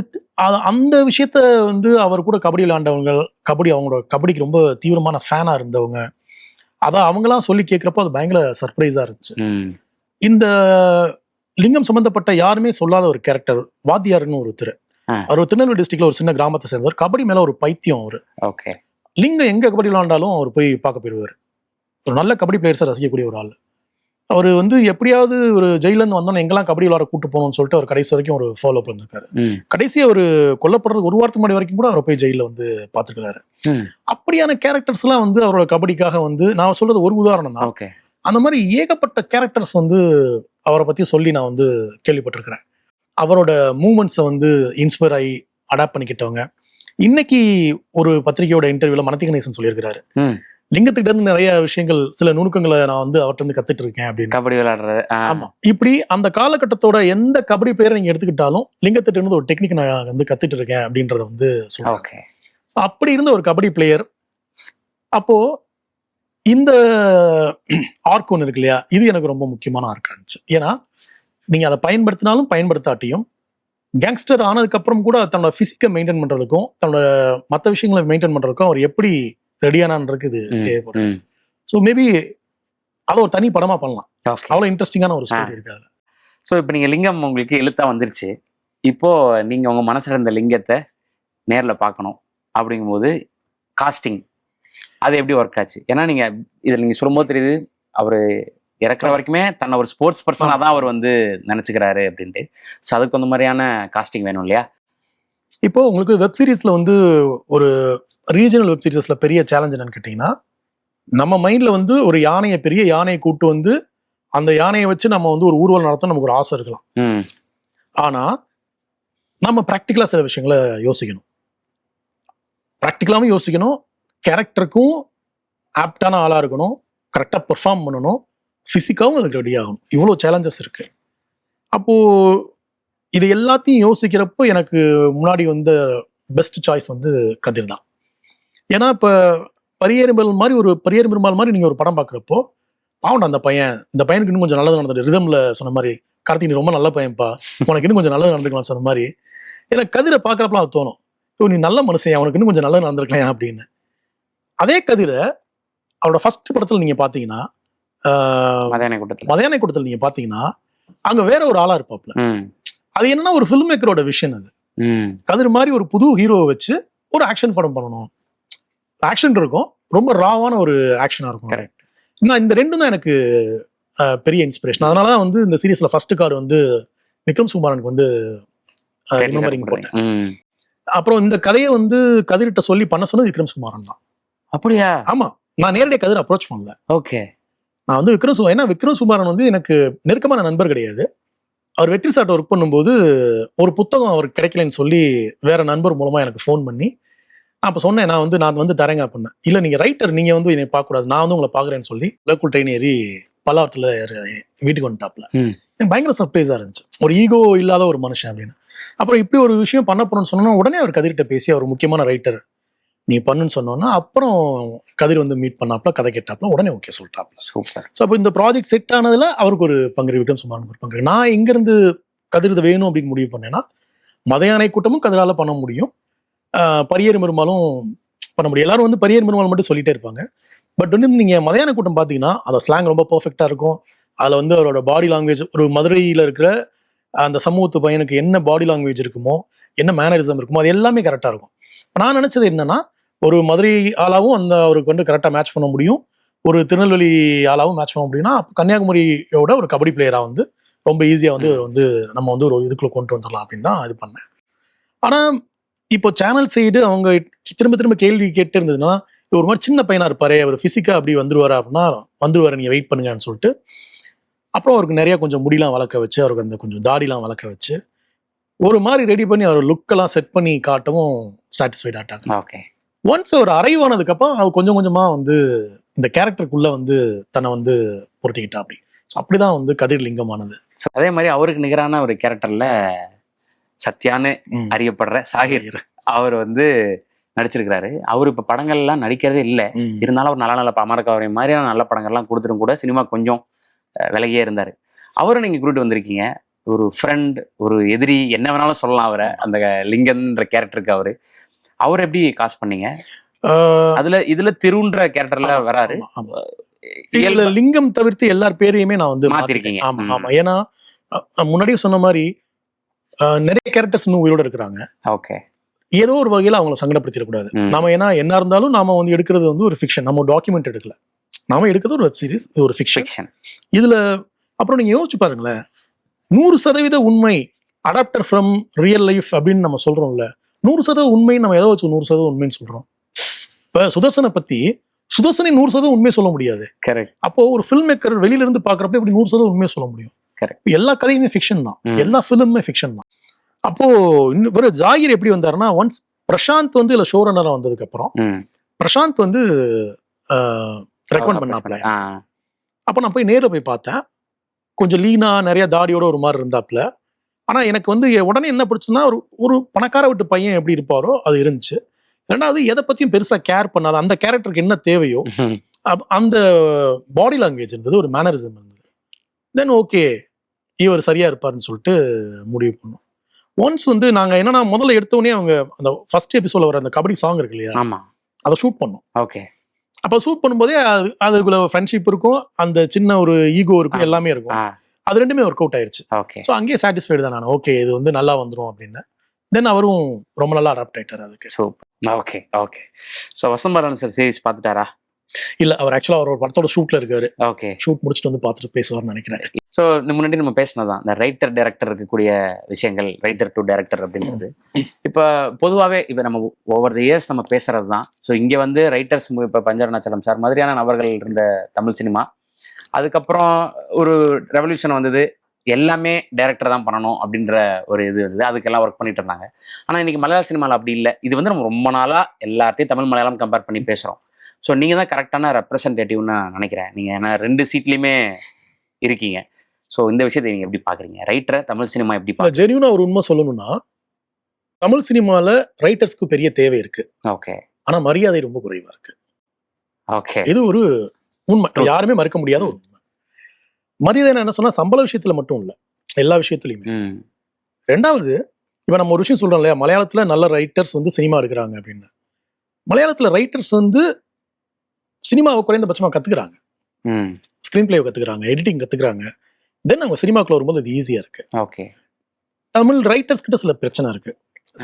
அந்த விஷயத்த வந்து அவர் கூட கபடி விளையாண்டவங்க, அவங்களோட கபடிக்கு ரொம்ப தீவிரமான ஃபேனா இருந்தவங்க, அதை அவங்களாம் சொல்லி கேட்கிறப்போ அது பயங்கர சர்ப்ரைஸா இருந்துச்சு. இந்த லிங்கம் சம்பந்தப்பட்ட யாருமே சொல்லாத ஒரு கேரக்டர் வாத்தியார்னு ஒருத்தர். அவர் திருநெல்வேலி டிஸ்ட்ரிக்ட்ல ஒரு சின்ன கிராமத்தை சேர்ந்தவர். கபடி மேல ஒரு பைத்தியம் அவரு. லிங்கம் எங்க கபடி விளையாண்டாலும் அவர் போய் பார்க்க போயிருவார். ஒரு நல்ல கபடி பிளேயர்ஸை ரசிக்கக்கூடிய ஒரு ஆள். அவர் வந்து எப்படியாவது ஒரு ஜெயிலேருந்து வந்தோன்னு எங்கெல்லாம் கபடி விளாட கூட்டு போகணும்னு சொல்லிட்டு அவர் கடைசி வரைக்கும் ஒரு ஃபாலோ பண்ணிருக்காரு. கடைசி அவர் கொல்லப்படுறதுக்கு ஒரு வாரத்துக்கு முன்னாடி வரைக்கும் கூட அவரை போய் ஜெயிலில் வந்து பார்த்துக்கிறாரு. அப்படியான கேரக்டர்ஸ் எல்லாம் வந்து அவரோட கபடிக்காக வந்து நான் சொல்றது ஒரு உதாரணம் தான். அந்த மாதிரி ஏகப்பட்ட கேரக்டர்ஸ் வந்து அவரை பத்தி சொல்லி நான் வந்து கேள்விப்பட்டிருக்கிறேன். அவரோட மூமெண்ட்ஸை வந்து இன்ஸ்பயர் ஆகி அடாப்ட் பண்ணிக்கிட்டவங்க. இன்னைக்கு ஒரு பத்திரிகையோட இன்டர்வியூல மனத்தி கணேசன் சொல்லியிருக்கிறாரு, லிங்கத்துக்கிட்ட இருந்து நிறைய விஷயங்கள் சில நுணுக்கங்களை நான் வந்து அவர்கிட்ட இருந்து கத்துட்டு இருக்கேன் அப்படின்னு. கபடி விளையாடுறது. ஆமா, இப்படி அந்த காலகட்டத்தோட எந்த கபடி பிளேயரை நீங்க எடுத்துக்கிட்டாலும் லிங்கத்திட்ட இருந்து ஒரு டெக்னிக் நான் வந்து கத்துட்டு இருக்கேன் அப்படின்றத வந்து சொல்றாங்க. அப்படி இருந்த ஒரு கபடி பிளேயர் அப்போ இந்த ஆர்க் ஒன்று இருக்கு இல்லையா, இது எனக்கு ரொம்ப முக்கியமான ஆர்க் இருந்துச்சு. ஏன்னா நீங்க அதை பயன்படுத்தினாலும் பயன்படுத்தாட்டியும் கேங்ஸ்டர் ஆனதுக்கு அப்புறம் கூட தன்னோட பிசிக்கை மெயின்டைன் பண்றதுக்கும் தன்னோட மற்ற விஷயங்களை மெயின்டைன் பண்றதுக்கும் அவர் எப்படி ரெடியானான்றது இது தேவைப்படும். ஸோ மேபி அதை ஒரு தனி படமா பண்ணலாம். அவ்வளோ இன்ட்ரெஸ்டிங்கான ஒரு ஸ்டோரி இருக்காது. ஸோ இப்போ நீங்க லிங்கம் உங்களுக்கு எழுத்தா வந்துருச்சு, இப்போ நீங்க உங்க மனசுல இருந்த லிங்கத்தை நேர்ல பார்க்கணும் அப்படிங்கும்போது காஸ்டிங் அது எப்படி ஒர்க் ஆச்சு? ஏன்னா நீங்க இதில் நீங்க சொல்லும்போது தெரியுது அவரு இறக்குற வரைக்குமே தன்னை ஒரு ஸ்போர்ட்ஸ் பர்சனாக தான் அவர் வந்து நினைச்சுக்கிறாரு அப்படின்ட்டு. ஸோ அதுக்கு அந்த மாதிரியான காஸ்டிங் வேணும் இல்லையா? இப்போ உங்களுக்கு வெப் சீரிஸ்ல வந்து ஒரு ரீஜனல் வெப் சீரிஸ்ல பெரிய சேலஞ்ச் என்னன்னு கேட்டீங்கன்னா, நம்ம மைண்ட்ல வந்து ஒரு யானையை பெரிய யானையை கூட்டு வந்து அந்த யானையை வச்சு நம்ம வந்து ஒரு ஊர்வலம் நடத்த நமக்கு ஒரு ஆசை இருக்கலாம். ஆனா நம்ம ப்ராக்டிக்கலா சில விஷயங்களை யோசிக்கணும். ப்ராக்டிக்கலாவும் யோசிக்கணும், கேரக்டருக்கும் ஆப்டான ஆளா இருக்கணும், கரெக்டா பெர்ஃபார்ம் பண்ணணும், பிசிக்காவும் அதுக்கு ரெடி ஆகணும். இவ்வளோ சேலஞ்சஸ் இருக்கு. அப்போ இது எல்லாத்தையும் யோசிக்கிறப்போ எனக்கு முன்னாடி வந்த பெஸ்ட் சாய்ஸ் வந்து கதிர் தான். ஏன்னா இப்போ பரியேறும்பல் மாதிரி நீங்க ஒரு படம் பார்க்குறப்போ பாவண்டா அந்த பையன், இந்த பையனுக்கு இன்னும் கொஞ்சம் நல்லது நடந்தது. ரிதம்ல சொன்ன மாதிரி கார்த்திக் நீ ரொம்ப நல்ல பையன்பா, உனக்கு இன்னும் கொஞ்சம் நல்லது நடந்துக்கலாம் சொன்ன மாதிரி எனக்கு கதிரை பார்க்குறப்பலாம் அது தோணும், இப்போ நீ நல்ல மனுஷன், அவனுக்கு இன்னும் கொஞ்சம் நல்லது நடந்திருக்கலாம் அப்படின்னு. அதே கதிரை அவரோட ஃபர்ஸ்ட் படத்தில் நீங்க பார்த்தீங்கன்னா, மதியான கூட்டத்தில் நீங்க பார்த்தீங்கன்னா அங்க வேற ஒரு ஆளா இருப்பாப்ல. அது என்னன்னா ஒரு ஃபில்ம் மேக்கரோட விஷன். அது கதிர் மாதிரி ஒரு புது ஹீரோவை வச்சு ஒரு ஆக்ஷன் படம் பண்ணணும். ஆக்ஷன் இருக்கும், ரொம்ப ராவான ஒரு ஆக்ஷனா இருக்கும். நான் இந்த ரெண்டும் தான் எனக்கு பெரிய இன்ஸ்பிரேஷன். அதனாலதான் வந்து இந்த சீரீஸ்ல ஃபர்ஸ்ட் கார்டு வந்து விக்ரம் சுகுமாரனுக்கு வந்து ரிமெம்பரிங் போட்டேன். அப்புறம் இந்த கதையை வந்து கதிர்கிட்ட சொல்லி பண்ண சொன்னது விக்ரம் சுகுமாரன் தான். அப்படியா? ஆமா, நான் நேரடியாக கதிர் அப்ரோச் பண்ணல. ஓகே, நான் வந்து ஏன்னா விக்ரம் சுகுமாரன் வந்து எனக்கு நெருக்கமான நண்பர் கிடையாது. அவர் வெற்றி சாட்டை ஒர்க் பண்ணும்போது ஒரு புத்தகம் அவருக்கு கிடைக்கலன்னு சொல்லி வேற நண்பர் மூலமா எனக்கு ஃபோன் பண்ணி நான் அப்போ சொன்னேன், நான் வந்து தரேங்க அப்படின்னேன். இல்லை நீங்கள் ரைட்டர், நீங்கள் வந்து என்னை பார்க்கக்கூடாது, நான் வந்து உங்களை பார்க்குறேன்னு சொல்லி லோக்கல் ட்ரெயின் ஏறி பல்லாவரத்தில் வீட்டுக்கு வந்துட்டாப்ல. எனக்கு பயங்கர சர்ப்ரைஸாக இருந்துச்சு, ஒரு ஈகோ இல்லாத ஒரு மனுஷன் அப்படின்னு. அப்புறம் இப்படி ஒரு விஷயம் பண்ண போறோம்னு சொன்னோன்னா உடனே அவர் கதிர்கிட்ட பேசி அவர் முக்கியமான ரைட்டர் நீ பண்ணுன்னு சொன்னோன்னா அப்புறம் கதிர் வந்து மீட் பண்ணாப்ல, கதை கேட்டாப்ல, உடனே ஓகே சொல்லிட்டாப்ல. சூப்பர். ஸோ அப்போ இந்த ப்ராஜெக்ட் செட் ஆனதுல அவருக்கு ஒரு பங்கு, விக்ரம் சுகுமாரனுக்கு ஒரு பங்கு. நான் எங்கேருந்து கதிர் இது வேணும் அப்படின்னு முடிவு பண்ணேன்னா, மதையானை கூட்டமும் கதிரால பண்ண முடியும், பரியேறு பெருமாளும் பண்ண முடியும். எல்லாரும் வந்து பரியேறு பெருமாள் மட்டும் சொல்லிட்டே இருப்பாங்க. பட் வந்து நீங்க மதையான கூட்டம் பார்த்தீங்கன்னா அந்த ஸ்லாங் ரொம்ப பர்ஃபெக்டா இருக்கும். அதில் வந்து அவரோட பாடி லாங்குவேஜ், ஒரு மதுரையில் இருக்கிற அந்த சமூகத்து பையனுக்கு என்ன பாடி லாங்குவேஜ் இருக்குமோ, என்ன மேனரிசம் இருக்குமோ, அது எல்லாமே கரெக்டாக இருக்கும். நான் நினைச்சது என்னன்னா, ஒரு மதுரை ஆளாவும் அந்த அவருக்கு வந்து கரெக்டாக மேட்ச் பண்ண முடியும், ஒரு திருநெல்வேலி ஆளாவும் மேட்ச் பண்ண முடியும்னா அப்போ கன்னியாகுமரியோட ஒரு கபடி பிளேயராக வந்து ரொம்ப ஈஸியாக வந்து நம்ம வந்து ஒரு இதுக்குள்ள கொண்டு வந்துடலாம் அப்படின்னு தான் இது பண்ணேன். ஆனால் இப்போ சேனல் சைடு அவங்க திரும்ப திரும்ப கேள்வி கேட்டு இருந்ததுன்னா, ஒரு மாதிரி சின்ன பையனா இருப்பாரு, அவர் பிசிக்கா அப்படி வந்துருவாரு அப்படின்னா வந்துருவாரு, நீங்க வெயிட் பண்ணுங்கன்னு சொல்லிட்டு அப்புறம் அவருக்கு நிறைய கொஞ்சம் முடியெல்லாம் வளர்க்க வச்சு, அவருக்கு அந்த கொஞ்சம் தாடிலாம் வளர்க்க வச்சு ஒரு மாதிரி ரெடி பண்ணி அவர் லுக்கெல்லாம் செட் பண்ணி காட்டவும் சாட்டிஸ்ஃபைட் ஆட்டாங்க. ஓகே. ஒன்ஸ் அவர் அரைவ் ஆனதுக்கப்புறம் அவர் கொஞ்சம் கொஞ்சமா வந்து இந்த கேரக்டருக்குள்ள வந்து தன்னை வந்து பொருத்திக்கிட்டா அப்படி. ஸோ அப்படிதான் வந்து கதிர் லிங்கமானது. அதே மாதிரி அவருக்கு நிகரான ஒரு கேரக்டர்ல சத்யான்னு அறியப்படுற சாகிர் அவர் வந்து நடிச்சிருக்கிறாரு. அவர் இப்ப படங்கள்லாம் நடிக்கிறதே இல்லை, இருந்தாலும் அவர் நல்ல நல்ல அமரக்கவரை மாதிரியான நல்ல படங்கள்லாம் கொடுத்துரும் கூட சினிமா கொஞ்சம் விலகியே இருந்தாரு. அவரும் நீங்க கூட்டிட்டு வந்திருக்கீங்க, ஒரு ஃப்ரெண்ட், ஒரு எதிரி, என்ன வேணாலும் சொல்லலாம் அவரை, அந்த லிங்கன்ற கேரக்டருக்கு. அவர் எப்படி காஸ்ட் பண்ணீங்க? இதுல திருன்ற கேரக்டர்ல வராரு. லிங்கம் தவிர்த்து எல்லார் பேரையுமே நான் வந்து மாத்திருக்கீங்க. ஆமா ஆமா, ஏன்னா முன்னாடியே சொன்ன மாதிரி நிறைய கேரக்டர்ஸ் இன்னும் உயிரோட இருக்கிறாங்க. ஓகே. ஏதோ ஒரு வகையில அவங்களை சங்கடப்படுத்திடக்கூடாது. நாம ஏன்னா என்ன இருந்தாலும் நாம வந்து எடுக்கிறது வந்து ஒரு ஃபிக்ஷன், நம்ம டாக்குமெண்ட் எடுக்கல. நாம எடுக்கிறது ஒரு வெப் சீரிஸ், இது ஒரு ஃபிக்ஷன். ஃபிக்ஷன். இதுல அப்புறம் நீங்க யோசிச்சு பாருங்களேன், 100% உண்மை அடாப்டர் ஃப்ரம் ரியல் லைஃப் அப்படின்னு நம்ம சொல்றோம்ல, 100% உண்மை நம்ம எதை வச்சு 100% உண்மைன்னு சொல்றோம்? இப்ப சுதர்சனை பத்தி சுதர்சனை 100% உண்மை சொல்ல முடியாது. கரெக்ட். அப்போ ஒரு ஃபில்ம் மேக்கர் வெளியில இருந்து பாக்குறப்ப எப்படி 100% உண்மையை சொல்ல முடியும்? Correct. எல்லா கதையுமே ஃபிக்ஷன் தான், எல்லா ஃபிலிமுமே ஃபிக்ஷன் தான். அப்போ இன்னும் ஒரு ஜாகிர் எப்படி வந்தாருன்னா, ஒன்ஸ் பிரசாந்த் வந்து இல்ல ஷோ ரன்னரா வந்ததுக்கு அப்புறம் பிரசாந்த் வந்து ரெக்கமெண்ட் பண்ணாப்ல. அப்ப நான் போய் நேரில் போய் பார்த்தேன். கொஞ்சம் லீனா நிறைய தாடியோட ஒரு மாதிரி இருந்தாப்ல. ஆனா எனக்கு வந்து உடனே என்ன பிடிச்சுன்னா, ஒரு பணக்கார வீட்டு பையன் எப்படி இருப்பாரோ அது இருந்துச்சு. ரெண்டாவது எதை பத்தியும் பெருசா கேர் பண்ணாத, அந்த கேரக்டருக்கு என்ன தேவையோ அந்த பாடி லாங்குவேஜ் இருந்தது, ஒரு மேனரிசம் இருந்தது. தென் ஓகே இவர் சரியா இருப்பாருன்னு சொல்லிட்டு முடிவு பண்ணோம். ஒன்ஸ் வந்து நாங்க என்னன்னா, முதல்ல எடுத்தோடனே அவங்க அந்த ஃபர்ஸ்ட் எபிசோட்ல வர அந்த கபடி சாங் இருக்கு இல்லையா, அதை ஷூட் பண்ணோம். ஓகே. அப்ப ஷூட் பண்ணும்போதே அதுக்குள்ள ஃப்ரெண்ட்ஷிப் இருக்கும், அந்த சின்ன ஒரு ஈகோ இருக்கும், எல்லாமே இருக்கும். அது ரெண்டுமே ஒர்க் அவுட் ஆயிருச்சு. ஸோ அங்கேயே சாட்டிஸ்ஃபைடு தான் நான். ஓகே இது வந்து நல்லா வந்துடும் அப்படின்னு. தென் அவரும் ரொம்ப நல்லா அடாப்ட் ஆயிட்டாரு அதுக்கு. Okay okay. So Vasanthabalan sir series பார்த்துட்டாரா? இல்ல, அவர் ஆக்சுவலா அவர் படத்தோட ஷூட்ல இருக்காரு. ஓகே. ஷூட் முடிச்சுட்டு வந்து பார்த்துட்டு பேசுவார்னு நினைக்கிறேன். ஸோ முன்னாடி நம்ம பேசினதான் இந்த ரைட்டர் டைரக்டர் இருக்கக்கூடிய விஷயங்கள், ரைட்டர் டு டைரக்டர் அப்படின்றது. இப்போ பொதுவாகவே இப்போ நம்ம ஓவர் தி இயர்ஸ் நம்ம பேசுறது தான். ஸோ இங்கே வந்து ரைட்டர்ஸ் இப்போ பஞ்சவர்ணாச்சலம் சார் மாதிரியான நபர்கள் இருந்த தமிழ் சினிமா, அதுக்கப்புறம் ஒரு ரெவல்யூஷன் வந்தது, எல்லாமே டைரக்டர் தான் பண்ணணும் அப்படின்ற ஒரு இது இருந்தது, அதுக்கெல்லாம் ஒர்க் பண்ணிட்டு இருந்தாங்க. ஆனால் இன்னைக்கு மலையாள சினிமாவில் அப்படி இல்லை. இது வந்து நம்ம ரொம்ப நாளாக எல்லார்ட்டையும் தமிழ் மலையாளம் கம்பேர் பண்ணி பேசுகிறோம். ஸோ நீங்கள் தான் கரெக்டான ரெப்ரசன்டேட்டிவ்னு நான் நினைக்கிறேன். நீங்கள் ஏன்னா 2 சீட்லேயுமே இருக்கீங்க. ஸோ இந்த விஷயத்தை நீங்கள் எப்படி பார்க்குறீங்க? ரைட்டரை தமிழ் சினிமா எப்படி பார்க்குறீங்க? ஜென்யூனா ஒரு உண்மை சொல்லணும்னா, தமிழ் சினிமாவில் ரைட்டர்ஸ்க்கு பெரிய தேவை இருக்கு. ஓகே. ஆனால் மரியாதை ரொம்ப குறைவா இருக்கு. ஓகே. இது ஒரு உண்மை, யாருமே மறுக்க முடியாத ஒரு உண்மை. மரியாதை என்ன சொன்னா, சம்பள விஷயத்துல மட்டும் இல்லை, எல்லா விஷயத்துலையுமே. ரெண்டாவது, இப்போ நம்ம ஒரு விஷயம் சொல்றோம் இல்லையா, மலையாளத்துல நல்ல ரைட்டர்ஸ் வந்து சினிமா எடுக்கிறாங்க அப்படின்னு. மலையாளத்துல ரைட்டர்ஸ் வந்து சினிமாவை குறைந்தபட்சமா கத்துக்கிறாங்க, ஸ்கிரீன் பிளேவை கத்துக்கிறாங்க, எடிட்டிங் கத்துக்கிறாங்க. தென் அவங்க சினிமாக்குள்ள வரும்போது அது ஈஸியா இருக்கு. ஓகே. தமிழ் ரைட்டர்ஸ் கிட்ட சில பிரச்சனை இருக்கு.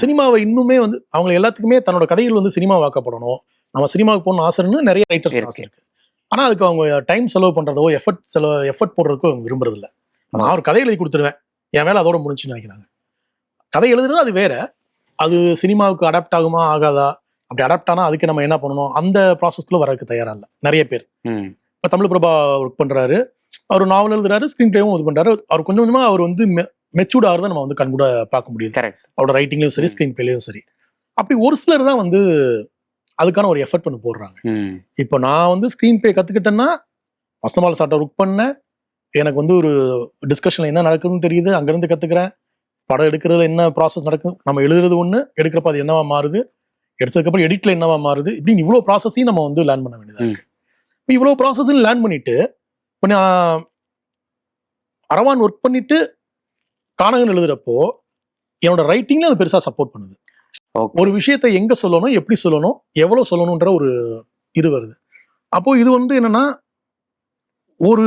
சினிமாவை இன்னுமே வந்து அவங்க எல்லாத்துக்குமே தன்னோட கதைகள் வந்து சினிமாவாக்கப்படணும், நம்ம சினிமாவுக்கு போகணும்னு ஆசைன்னு நிறைய ரைட்டர்ஸ் ஆசை இருக்கு. ஆனா அதுக்கு அவங்க டைம் செலவு பண்றதோ எஃபர்ட் போடுறதுக்கோ அவங்க விரும்புறது இல்லை. நான் ஒரு கதை எழுதி கொடுத்துருவேன், என் வேலை அதோட முடிஞ்சுன்னு நினைக்கிறாங்க. கதை எழுதுறது அது வேற, அது சினிமாவுக்கு அடாப்ட் ஆகுமா ஆகாதா, அப்படி அடாப்ட் ஆனா அதுக்கு நம்ம என்ன பண்ணணும், அந்த ப்ராசஸ்க்குள்ள வரதுக்கு தயாரா இல்லை நிறைய பேர். இப்போ தமிழ் பிரபா ஒர்க் பண்றாரு, அவர் நாவல் எழுதுறாரு, ஸ்கிரீன் பிளேவும் இது பண்றாரு. அவர் கொஞ்சம் கொஞ்சமா அவர் வந்து மெச்சூர்ட் ஆகிறத நம்ம வந்து கண் கூட பார்க்க முடியுது, அவரோட ரைட்டிங்லயும் சரி ஸ்கிரீன் பிளேலையும் சரி. அப்படி ஒரு சிலர் தான் வந்து அதுக்கான ஒரு எஃபர்ட் பண்ணி போடுறாங்க. இப்போ நான் வந்து ஸ்கிரீன் பிளே கத்துக்கிட்டேன்னா, வசந்தபாலன் சார்ட்ட ஒர்க் பண்ணேன், எனக்கு வந்து ஒரு டிஸ்கஷன்ல என்ன நடக்குதுன்னு தெரியுது, அங்கிருந்து கத்துக்கிறேன். படம் எடுக்கிறதுல என்ன ப்ராசஸ் நடக்கும், நம்ம எழுதுறது ஒண்ணு, எடுக்கிறப்ப அது என்னவா மாறுது, எடுத்ததுக்கப்புறம் எடிட்ல என்னவா மாறுது, இப்படின்னு இவ்வளோ ப்ராசஸையும் நம்ம வந்து லேர்ன் பண்ண வேண்டியதா இருக்கு. இப்போ இவ்வளோ ப்ராசஸையும் லேர்ன் பண்ணிட்டு, இப்போ நான் அரவான் ஒர்க் பண்ணிட்டு கானகன் எழுதுறப்போ என்னோட ரைட்டிங்ல அது பெருசா சப்போர்ட் பண்ணுது. ஒரு விஷயத்தை எங்க சொல்லணும், எப்படி சொல்லணும், எவ்வளவு சொல்லணும்ன்ற ஒரு இது வருது. அப்போ இது வந்து என்னன்னா, ஒரு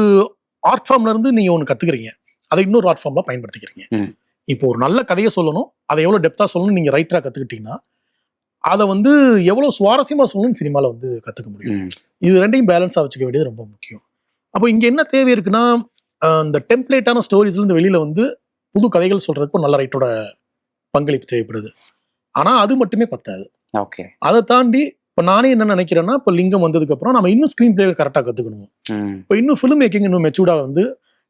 ஆர்ட் ஃபார்ம்ல இருந்து நீங்க ஒன்று கத்துக்கிறீங்க, அதை இன்னொரு ஆர்ட் ஃபார்ம்ல பயன்படுத்திக்கிறீங்க. இப்போ ஒரு நல்ல கதையை சொல்லணும், அதை எவ்வளவு டெப்தா சொல்லணும் நீங்க ரைட்டரா கத்துக்கிட்டீங்கன்னா, அதை வந்து எவ்வளவு சுவாரஸ்யமா சொல்லணும்னு சினிமால வந்து கத்துக்க முடியும். இது ரெண்டையும் பேலன்ஸா வச்சுக்க வேண்டியது ரொம்ப முக்கியம். அப்போ இங்க என்ன தேவை இருக்குன்னா, இந்த டெம்ப்ளேட்டான ஸ்டோரிஸ்ல இருந்து வெளியில வந்து புது கதைகள் சொல்றதுக்கு நல்ல ரைட்டரோட பங்களிப்பு தேவைப்படுது. ஆனா அது மட்டுமே பத்தாது. ஓகே. அதை தாண்டி இப்போ நானே என்ன நினைக்கிறேன்னா, இப்போ லிங்கம் வந்ததுக்கு அப்புறம் நம்ம இன்னும் ஸ்கிரீன் பிளே கரெக்டா கத்துக்கணும். இப்போ இன்னும் ஃபிலிம் மேக்கிங் இன்னும் மெச்சூர்டா வந்து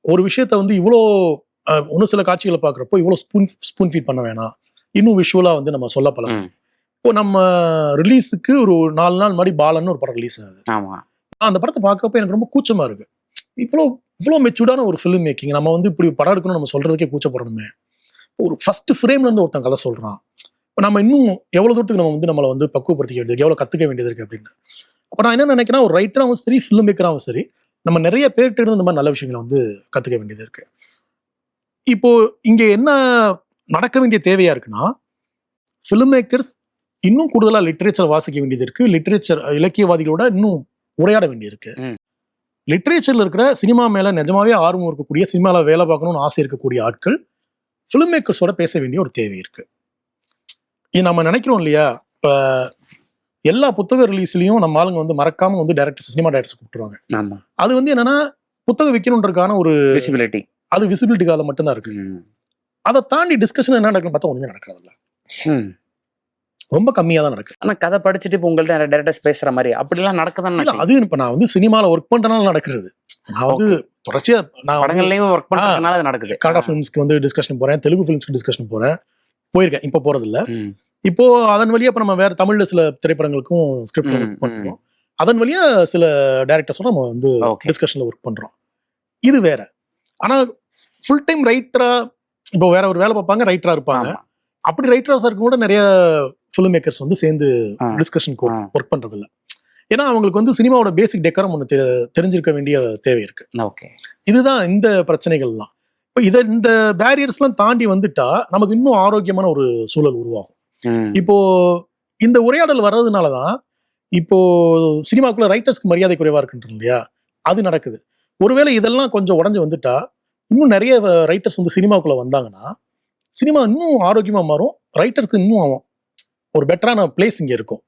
ஒரு விஷயத்த வந்து இவ்வளோ இன்னும் சில காட்சிகளை பார்க்குறப்போ இவ்வளோ ஸ்பூன் ஃபீட் பண்ண வேணாம், இன்னும் விஷுவலா வந்து நம்ம சொல்ல பழகணும். இப்போ நம்ம ரிலீஸுக்கு ஒரு 4 நாள் முன்னாடி பாலன்னு ஒரு படம் ரிலீஸ் ஆகுது. அந்த படத்தை பார்க்குறப்ப எனக்கு ரொம்ப கூச்சமா இருக்கு. இவ்வளோ மெச்சூர்டான ஒரு ஃபிலிம் மேக்கிங் நம்ம வந்து இப்படி படம் எடுக்கணும் நம்ம சொல்றதுக்கே கூச்சப்படணுமே. ஒரு ஃபர்ஸ்ட் ஃப்ரேம்ல இருந்து ஒருத்தன் கதை சொல்றான், இப்போ நம்ம இன்னும் எவ்வளவு தூரத்துக்கு நம்ம வந்து நம்மளை வந்து பக்குவப்படுத்திக்க வேண்டியது, எவ்வளவு கத்துக்க வேண்டியது இருக்கு அப்படின்னு. அப்போ நான் என்ன நினைக்கிறேன், ஒரு ரைட்டராகவும் சரி ஃபிலிம் மேக்கராகவும் சரி நம்ம நிறைய பேர்கிட்ட இருந்து இந்த மாதிரி நல்ல விஷயங்களை வந்து கத்துக்க வேண்டியது இருக்கு. இப்போ இங்க என்ன நடக்க வேண்டிய தேவையா இருக்குன்னா, ஃபிலிம் மேக்கர்ஸ் இன்னும் கூடுதலா லிட்ரேச்சர் வாசிக்க வேண்டியது இருக்கு, லிட்ரேச்சர் இலக்கியவாதிகளோட இன்னும் உரையாட வேண்டியிருக்கு. லிட்ரேச்சர்ல இருக்கிற சினிமா மேல நிஜமாவே ஆர்வம் இருக்கக்கூடிய, சினிமால வேலை பார்க்கணும்னு ஆசை இருக்கக்கூடிய ஆட்கள் ஃபிலிம் மேக்கர்ஸோட பேச வேண்டிய ஒரு தேவை இருக்கு. இது நம்ம நினைக்கிறோம் இல்லையா, இப்போ எல்லா புத்தக ரிலீஸ்லயும் நம்ம ஆளுங்க வந்து மறக்காம வந்து டைரக்டர்ஸ், சினிமா டைரக்டர்ஸ் கூப்பிட்டுருவாங்க. ஆமா, அது வந்து என்னன்னா புத்தகம் விற்கணுன்றதுக்கான ஒரு விசிபிலிட்டி, அது விசிபிலிட்டிக்காக மட்டும்தான் இருக்கு. அதை தாண்டி டிஸ்கஷன் என்ன நடக்குன்னு பார்த்தா ஒண்ணுமே நடக்கிறது இல்ல. ரொம்ப கம்மியா தான் நடக்குது. ஆனா கதை படிச்சுட்டு இப்போ உங்கள்ட்ட டைரக்டர்ஸ் பேசுற மாதிரி அப்படிலாம் நடக்குதான். இல்ல, அது இப்ப நான் வந்து சினிமால ஒர்க் பண்றதுனால நடக்கிறது. நான் வந்து தொடர்ச்சியா நான் படங்கள்லயும் ஒர்க் பண்றதுனால அது நடக்குது. கன்னடா ஃபிலிம்ஸ்க்கு வந்து டிஸ்கஷன் போறேன், தெலுங்கு ஃபிலிம்ஸ்க்கு டிஸ்கஷன் போயிருக்கேன். இப்போ போறது இல்ல. இப்போ அதன் வழியா இப்ப நம்ம வேற தமிழ்ல சில திரைப்படங்களுக்கும் ஸ்கிரிப்ட் ஒர்க் பண்றோம். அதன் வழியா சில டைரக்டர்ஸும் நம்ம வந்து டிஸ்கஷன்ல ஒர்க் பண்றோம். இது வேற. ஆனா ஃபுல் டைம் ரைட்டரா இப்போ வேற ஒரு வேலை பார்ப்பாங்க, ரைட்டரா இருப்பாங்க. அப்படி ரைட்டர்ஸா இருக்கும் கூட நிறைய ஃபிலிம் மேக்கர்ஸ் வந்து சேர்ந்து டிஸ்கஷனுக்கு ஒர்க் பண்றது இல்ல. ஏன்னா அவங்களுக்கு வந்து சினிமாவோட பேசிக் டெக்கரம் ஒன்று தெரிஞ்சிருக்க வேண்டிய தேவை இருக்கு. இதுதான் இந்த பிரச்சனைகள்லாம். இப்போ இந்த பேரியர்ஸ்லாம் தாண்டி வந்துட்டா நமக்கு இன்னும் ஆரோக்கியமான ஒரு சூழல் உருவாகும். இப்போ இந்த உரையாடல் வர்றதுனாலதான் இப்போ சினிமாக்குள்ள ரைட்டர்ஸ்க்கு மரியாதை குறைவா இருக்குன்றது இல்லையா, அது நடக்குது. ஒருவேளை இதெல்லாம் கொஞ்சம் உடஞ்சு வந்துட்டா இன்னும் நிறைய ரைட்டர்ஸ் வந்து சினிமாக்குள்ள வந்தாங்கன்னா சினிமா இன்னும் ஆரோக்கியமா மாறும். ரைட்டருக்கு இன்னும் ஒரு பெட்டரான பிளேஸ் இங்க இருக்கும்.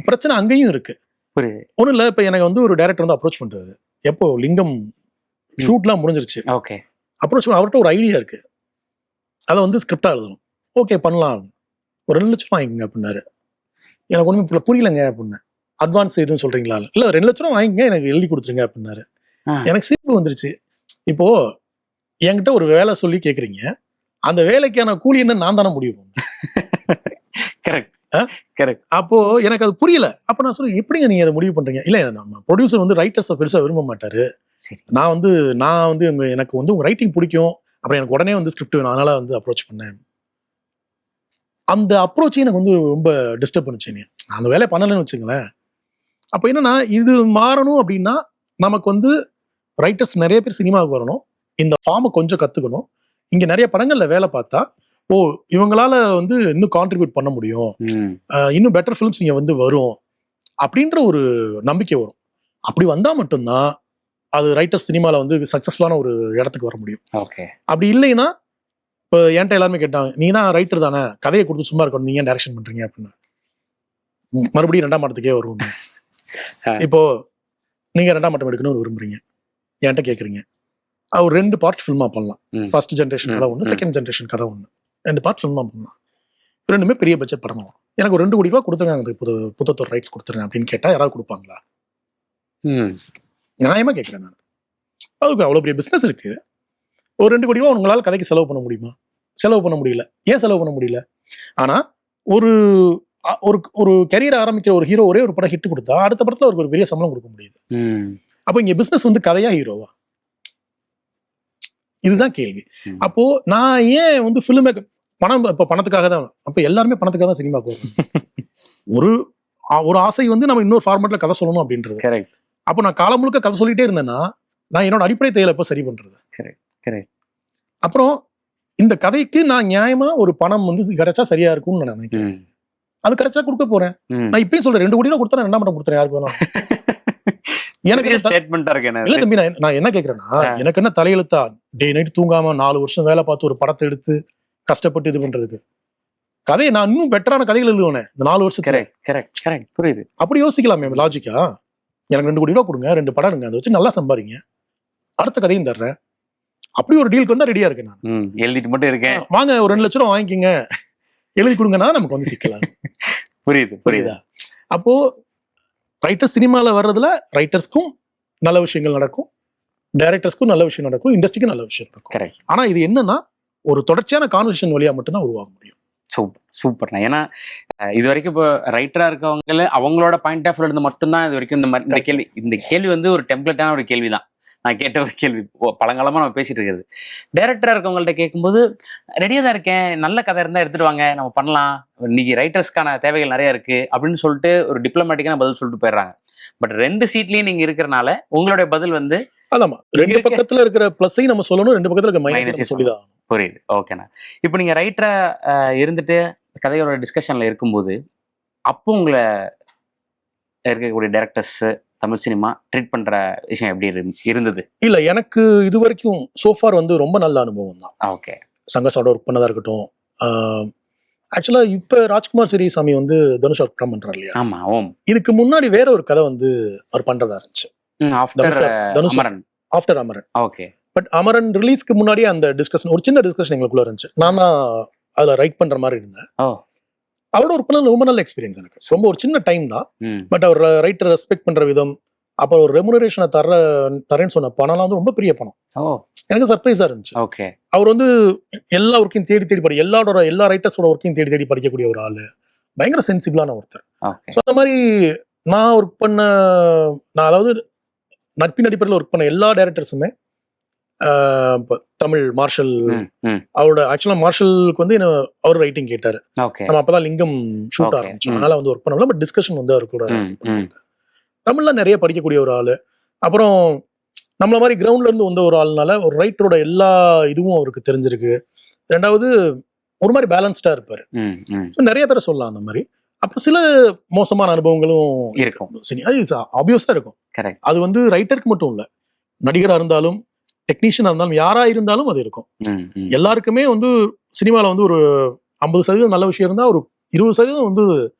பிரச்சனை அங்கேயும் இருக்கு. ஒன்றும் இல்லை, இப்போ எனக்கு வந்து ஒரு டைரக்டர் வந்து அப்ரோச் பண்றாரு. எப்போ லிங்கம் ஷூட்லாம் முடிஞ்சிருச்சு. அப்ரோச் அவர்கிட்ட ஒரு ஐடியா இருக்கு, அதை வந்து ஸ்கிரிப்டா எழுதணும். ஓகே பண்ணலாம், ஒரு 2 லட்சம் வாங்கிக்கங்க அப்படின்னாரு. எனக்கு ஒன்றுமே புரியலங்க அப்படின்னேன். அட்வான்ஸ் எதுவும் சொல்றீங்களா? இல்லை 2 லட்ச ரூபா வாங்கிக்கங்க, எனக்கு எழுதி கொடுத்துருங்க அப்படின்னாரு. எனக்கு சிரிப்பு வந்துருச்சு. இப்போ என்கிட்ட ஒரு வேலை சொல்லி கேட்குறீங்க, அந்த வேலைக்கான கூலி என்ன நான் தானே முடிவு பண்ணேன். அப்போ எனக்கு அது புரியல. அப்ப நான் சொல்ல, எப்படிங்க நீங்க அதை முடிவு பண்றீங்க? இல்ல, நம்ம ப்ரொடியூசர் வந்து ரைட்டர்ஸை பெருசா விரும்ப மாட்டாரு. நான் வந்து எனக்கு வந்து உங்க ரைட்டிங் பிடிக்கும், அப்புறம் எனக்கு உடனே வந்து ஸ்கிரிப்ட் வேணும், அதனால வந்து அப்ரோச் பண்ணேன். அந்த அப்ரோச்சே எனக்கு வந்து ரொம்ப டிஸ்டர்ப் பண்ணுச்சுங்க. அந்த வேலையை பண்ணலன்னு வச்சுங்களேன். அப்போ என்னன்னா, இது மாறணும் அப்படின்னா நமக்கு வந்து ரைட்டர்ஸ் நிறைய பேர் சினிமாவுக்கு வரணும், இந்த ஃபார்மை கொஞ்சம் கத்துக்கணும். இங்க நிறைய படங்கள்ல வேலை பார்த்தா இவங்களால வந்து இன்னும் கான்ட்ரிபியூட் பண்ண முடியும், இன்னும் பெட்டர் ஃபிலிம்ஸ் இங்க வந்து வரும் அப்படின்ற ஒரு நம்பிக்கை வரும். அப்படி வந்தா மட்டும்தான் அது ரைட்டர்ஸ் சினிமால வந்து சக்சஸ்ஃபுல்லான ஒரு இடத்துக்கு வர முடியும். அப்படி இல்லைன்னா, இப்போ என்கிட்ட எல்லாருமே கேட்டாங்க, நீ தான் ரைட்டர் தானே, கதையை கொடுத்து சும்மா இருக்கணும், நீங்க டைரக்ஷன் பண்றீங்க அப்படின்னு. மறுபடியும் 2ஆம் மட்டத்துக்கே வருவோம். இப்போ நீங்க 2ஆம் மட்டம் எடுக்கணும்னு விரும்புறீங்க, என்கிட்ட கேட்குறீங்க. ஒரு 2 பார்ட் ஃபில்மா பண்ணலாம். ஃபர்ஸ்ட் ஜென்ரேஷன் கதை ஒன்று, செகண்ட் ஜென்ரேஷன் கதை ஒன்று, 2 பார்ட் ஃபில்மா பண்ணலாம். 2மே பெரிய பட்ஜெட் படம். எனக்கு ஒரு 2 கோடி ரூபா கொடுத்துருங்க, புத்தகத்தோட ரைட்ஸ் கொடுத்துருங்க அப்படின்னு கேட்டா யாராவது கொடுப்பாங்களா? நியாயமா கேட்கிறேன் நான். அதுக்கு அவ்வளோ பெரிய பிஸ்னஸ் இருக்கு. ஒரு 2 கோடி ரூபா உங்களால் கதைக்கு செலவு பண்ண முடியுமா? செலவு பண்ண முடியல. ஏன் செலவு பண்ண முடியல? ஆனா ஒரு ஒரு கரியர் ஆரம்பிக்கிற ஒரு ஹீரோ ஒரே ஒரு படம் ஹிட் கொடுத்தா அடுத்த படத்துல அவருக்கு ஒரு பெரிய சம்பளம் கொடுக்க முடியுது. அப்போ இங்க பிசினஸ் வந்து கதையா ஹீரோவா? இதுதான் கேள்வி. அப்போ நான் ஏன் வந்து ஃபிலிம் பணம், இப்ப பணத்துக்காக தான், அப்ப எல்லாருமே பணத்துக்காக தான் சினிமாக்கு வரும். ஒரு ஆசை வந்து நம்ம இன்னொரு ஃபார்மேட்ல கதை சொல்லணும் அப்படின்றது. அப்போ நான் காலம் முழுக்க கதை சொல்லிட்டே இருந்தேன்னா நான் என்னோட அடிப்படை தேவையை எப்ப சரி பண்றது? அப்புறம் இந்த கதைக்கு நான் நியாயமா ஒரு பணம் வந்து கிடைச்சா சரியா இருக்கும்னு நான் நினைக்கிறேன். அது கிடைச்சா கொடுக்க போறேன். நான் இப்பயும் சொல்றேன், 2 கோடி ரூபா கொடுத்தா 2ஆம் மட்டம் கொடுத்துறேன் யாருக்கு வேணும். எனக்கு இல்ல தம்பி, நான் என்ன கேட்கிறேன்னா, எனக்கு என்ன தலையெழுத்தா டே நைட் தூங்காம 4 வருஷம் வேலை பார்த்து ஒரு படத்தை எடுத்து கஷ்டப்பட்டு இது பண்றதுக்கு? கதையை நான் இன்னும் பெட்டரான கதைகள் எழுதுவேனே இந்த 4 வருஷத்துக்கு. புரியுது. அப்படி யோசிக்கலாமே லாஜிக்கா. எனக்கு 2 கோடி ரூபா கொடுங்க, 2 படம் இருங்க, அதை வச்சு நல்லா சம்பாதிங்க, அடுத்த கதையும் தர்றேன். அப்படி ஒரு டீலுக்கு வந்தா ரெடியா இருக்கேன் நான். எழுதிட்டு மட்டும் இருக்கேன், வாங்க ஒரு 2 லட்சம் ரூபா வாங்கிக்கிங்க, எழுதி கொடுங்கன்னா நமக்கு வந்து சிக்கலாம். புரியுதா? அப்போ ரைட்டர் சினிமால வர்றதுல ரைட்டர்ஸ்க்கும் நல்ல விஷயங்கள் நடக்கும், டைரக்டர்ஸ்க்கும் நல்ல விஷயம் நடக்கும், இண்டஸ்ட்ரிக்கும் நல்ல விஷயம் நடக்கும். ஆனா இது என்னன்னா, ஒரு தொடர்ச்சியான கான்வர்சேஷன் வழியா மட்டும்தான் உருவாக முடியும். சூப்பர்ண்ணா. ஏன்னா இது வரைக்கும் இப்போ ரைட்டரா இருக்கவங்கள அவங்களோட பாயிண்ட் ஆஃப் வியூல இருந்து மட்டும்தான் இது வரைக்கும் இந்த கேள்வி வந்து ஒரு டெம்ப்ளேட்டான ஒரு கேள்விதான். நான் கேட்ட ஒரு கேள்வி பழங்காலமா நம்ம பேசிட்டு இருக்கிறது. டைரக்டரா இருக்கவங்கள்ட்ட கேட்கும்போது ரெடியா தான் இருக்கேன், நல்ல கதை இருந்தா எடுத்துட்டு வாங்க, நம்ம பண்ணலாம், இன்னைக்கு ரைட்டர்ஸ்க்கான தேவைகள் நிறைய இருக்கு அப்படின்னு சொல்லிட்டு ஒரு டிப்ளமேட்டிக்கான பதில் சொல்லிட்டு போயிடுறாங்க. பட் 2 சீட்லயும் நீங்க இருக்கிறனால உங்களுடைய பதில் வந்து அதாமா, 2 பக்கத்துல இருக்கிற பிளஸையும் நம்ம சொல்லணும், 2 பக்கத்துல இருக்க மைனஸையும் சொல்லிதான். புரியுது. ஓகேண்ணா. இப்போ நீங்க ரைட்டரா இருந்துட்டு கதையோட டிஸ்கஷன்ல இருக்கும்போது அப்போ உங்களை இருக்கக்கூடிய டைரக்டர்ஸ் தமிழ் சினிமா ட்ரீட் பண்ற விஷயம் எப்படி இருந்தது? இல்ல, எனக்கு இது வரைக்கும் சோஃபார் வந்து ரொம்ப நல்ல அனுபவம் தான். ஓகே. சங்கசாவோட ஒர்க் பண்ணதா இருக்கட்டும், ஆக்சுவலாக இப்போ ராஜ்குமார் பெரியசாமி வந்து தனுஷ் ஒர்க் பண்ணுறாரு இல்லையா? ஆமா ஓம் இதுக்கு முன்னாடி வேற ஒரு கதை வந்து அவர் பண்றதா இருந்துச்சு. After Dhanush Amaran. After Amaran. Okay. But Amaran ரிலீஸ்க்கு முன்னாடியே அந்த டிஸ்கஷன், ஒரு சின்ன டிஸ்கஷன் எங்களுக்குள்ள இருந்துச்சு. நான் தான் அதில் ரைட் பண்ற மாதிரி இருந்தேன். ஓ. அவரோட ஒரு பண்ண ரொம்ப நல்ல எக்ஸ்பீரியன்ஸ் எனக்கு. ரொம்ப ஒரு சின்ன டைம் தான். பட் அவர் ரைட்டர் ரெஸ்பெக்ட் பண்ற விதம், அப்புறம் ஒரு ரெமுனரேஷனை தரேன்னு சொன்ன பணம்லாம் வந்து ரொம்ப பெரிய பணம். ஓ. எனக்கு சர்ப்ரைஸா இருந்துச்சு. ஓகே. அவர் வந்து எல்லா ஒர்க்கையும் தேடி தேடி படி, எல்லா ரைட்டர்ஸோட ஒர்க்கையும் தேடி தேடி படிக்கக்கூடிய ஒரு ஆளு, பயங்கர சென்சிபிளான ஒருத்தர். ஸோ அந்த மாதிரி நான் ஒர்க் பண்ண, நான் அதாவது நட்பின் அடிப்படையில் ஒர்க் பண்ண எல்லா டைரக்டர்ஸுமே தமிழ் மார்ஷல், அவரோட ஆக்சுவலா மார்ஷலுக்கு வந்து அவர் ரைட்டிங் கேட்டாரு. நம்ம அப்பதான் லிங்கம் ஷூட் ஆரம்பிச்சோம், அதனால வந்து ஒர்க் பண்ணல. பட் டிஸ்கஷன் வந்து அவர் கூட தமிழ்ல நிறைய படிக்கக்கூடிய ஒரு ஆளு. அப்புறம் நம்மள மாதிரி கிரவுண்ட்ல இருந்து வந்த ஒரு ஆளுனால ஒரு ரைட்டரோட எல்லா இதுவும் அவருக்கு தெரிஞ்சிருக்கு. ரெண்டாவது ஒரு மாதிரி பேலன்ஸ்டா இருப்பாரு. நிறைய பேரை சொல்லலாம் அந்த மாதிரி. அப்புறம் சில மோசமான அனுபவங்களும் இருக்கும். சரி, அது ஆப்வியஸா இருக்கும். அது வந்து ரைட்டருக்கு மட்டும் இல்ல, நடிகரா இருந்தாலும் டெக்னீஷியனா இருந்தாலும் யாரா இருந்தாலும் அது இருக்கும். எல்லாருக்குமே வந்து சினிமாவில் வந்து ஒரு 50% நல்ல விஷயம் இருந்தால் ஒரு 20% வந்து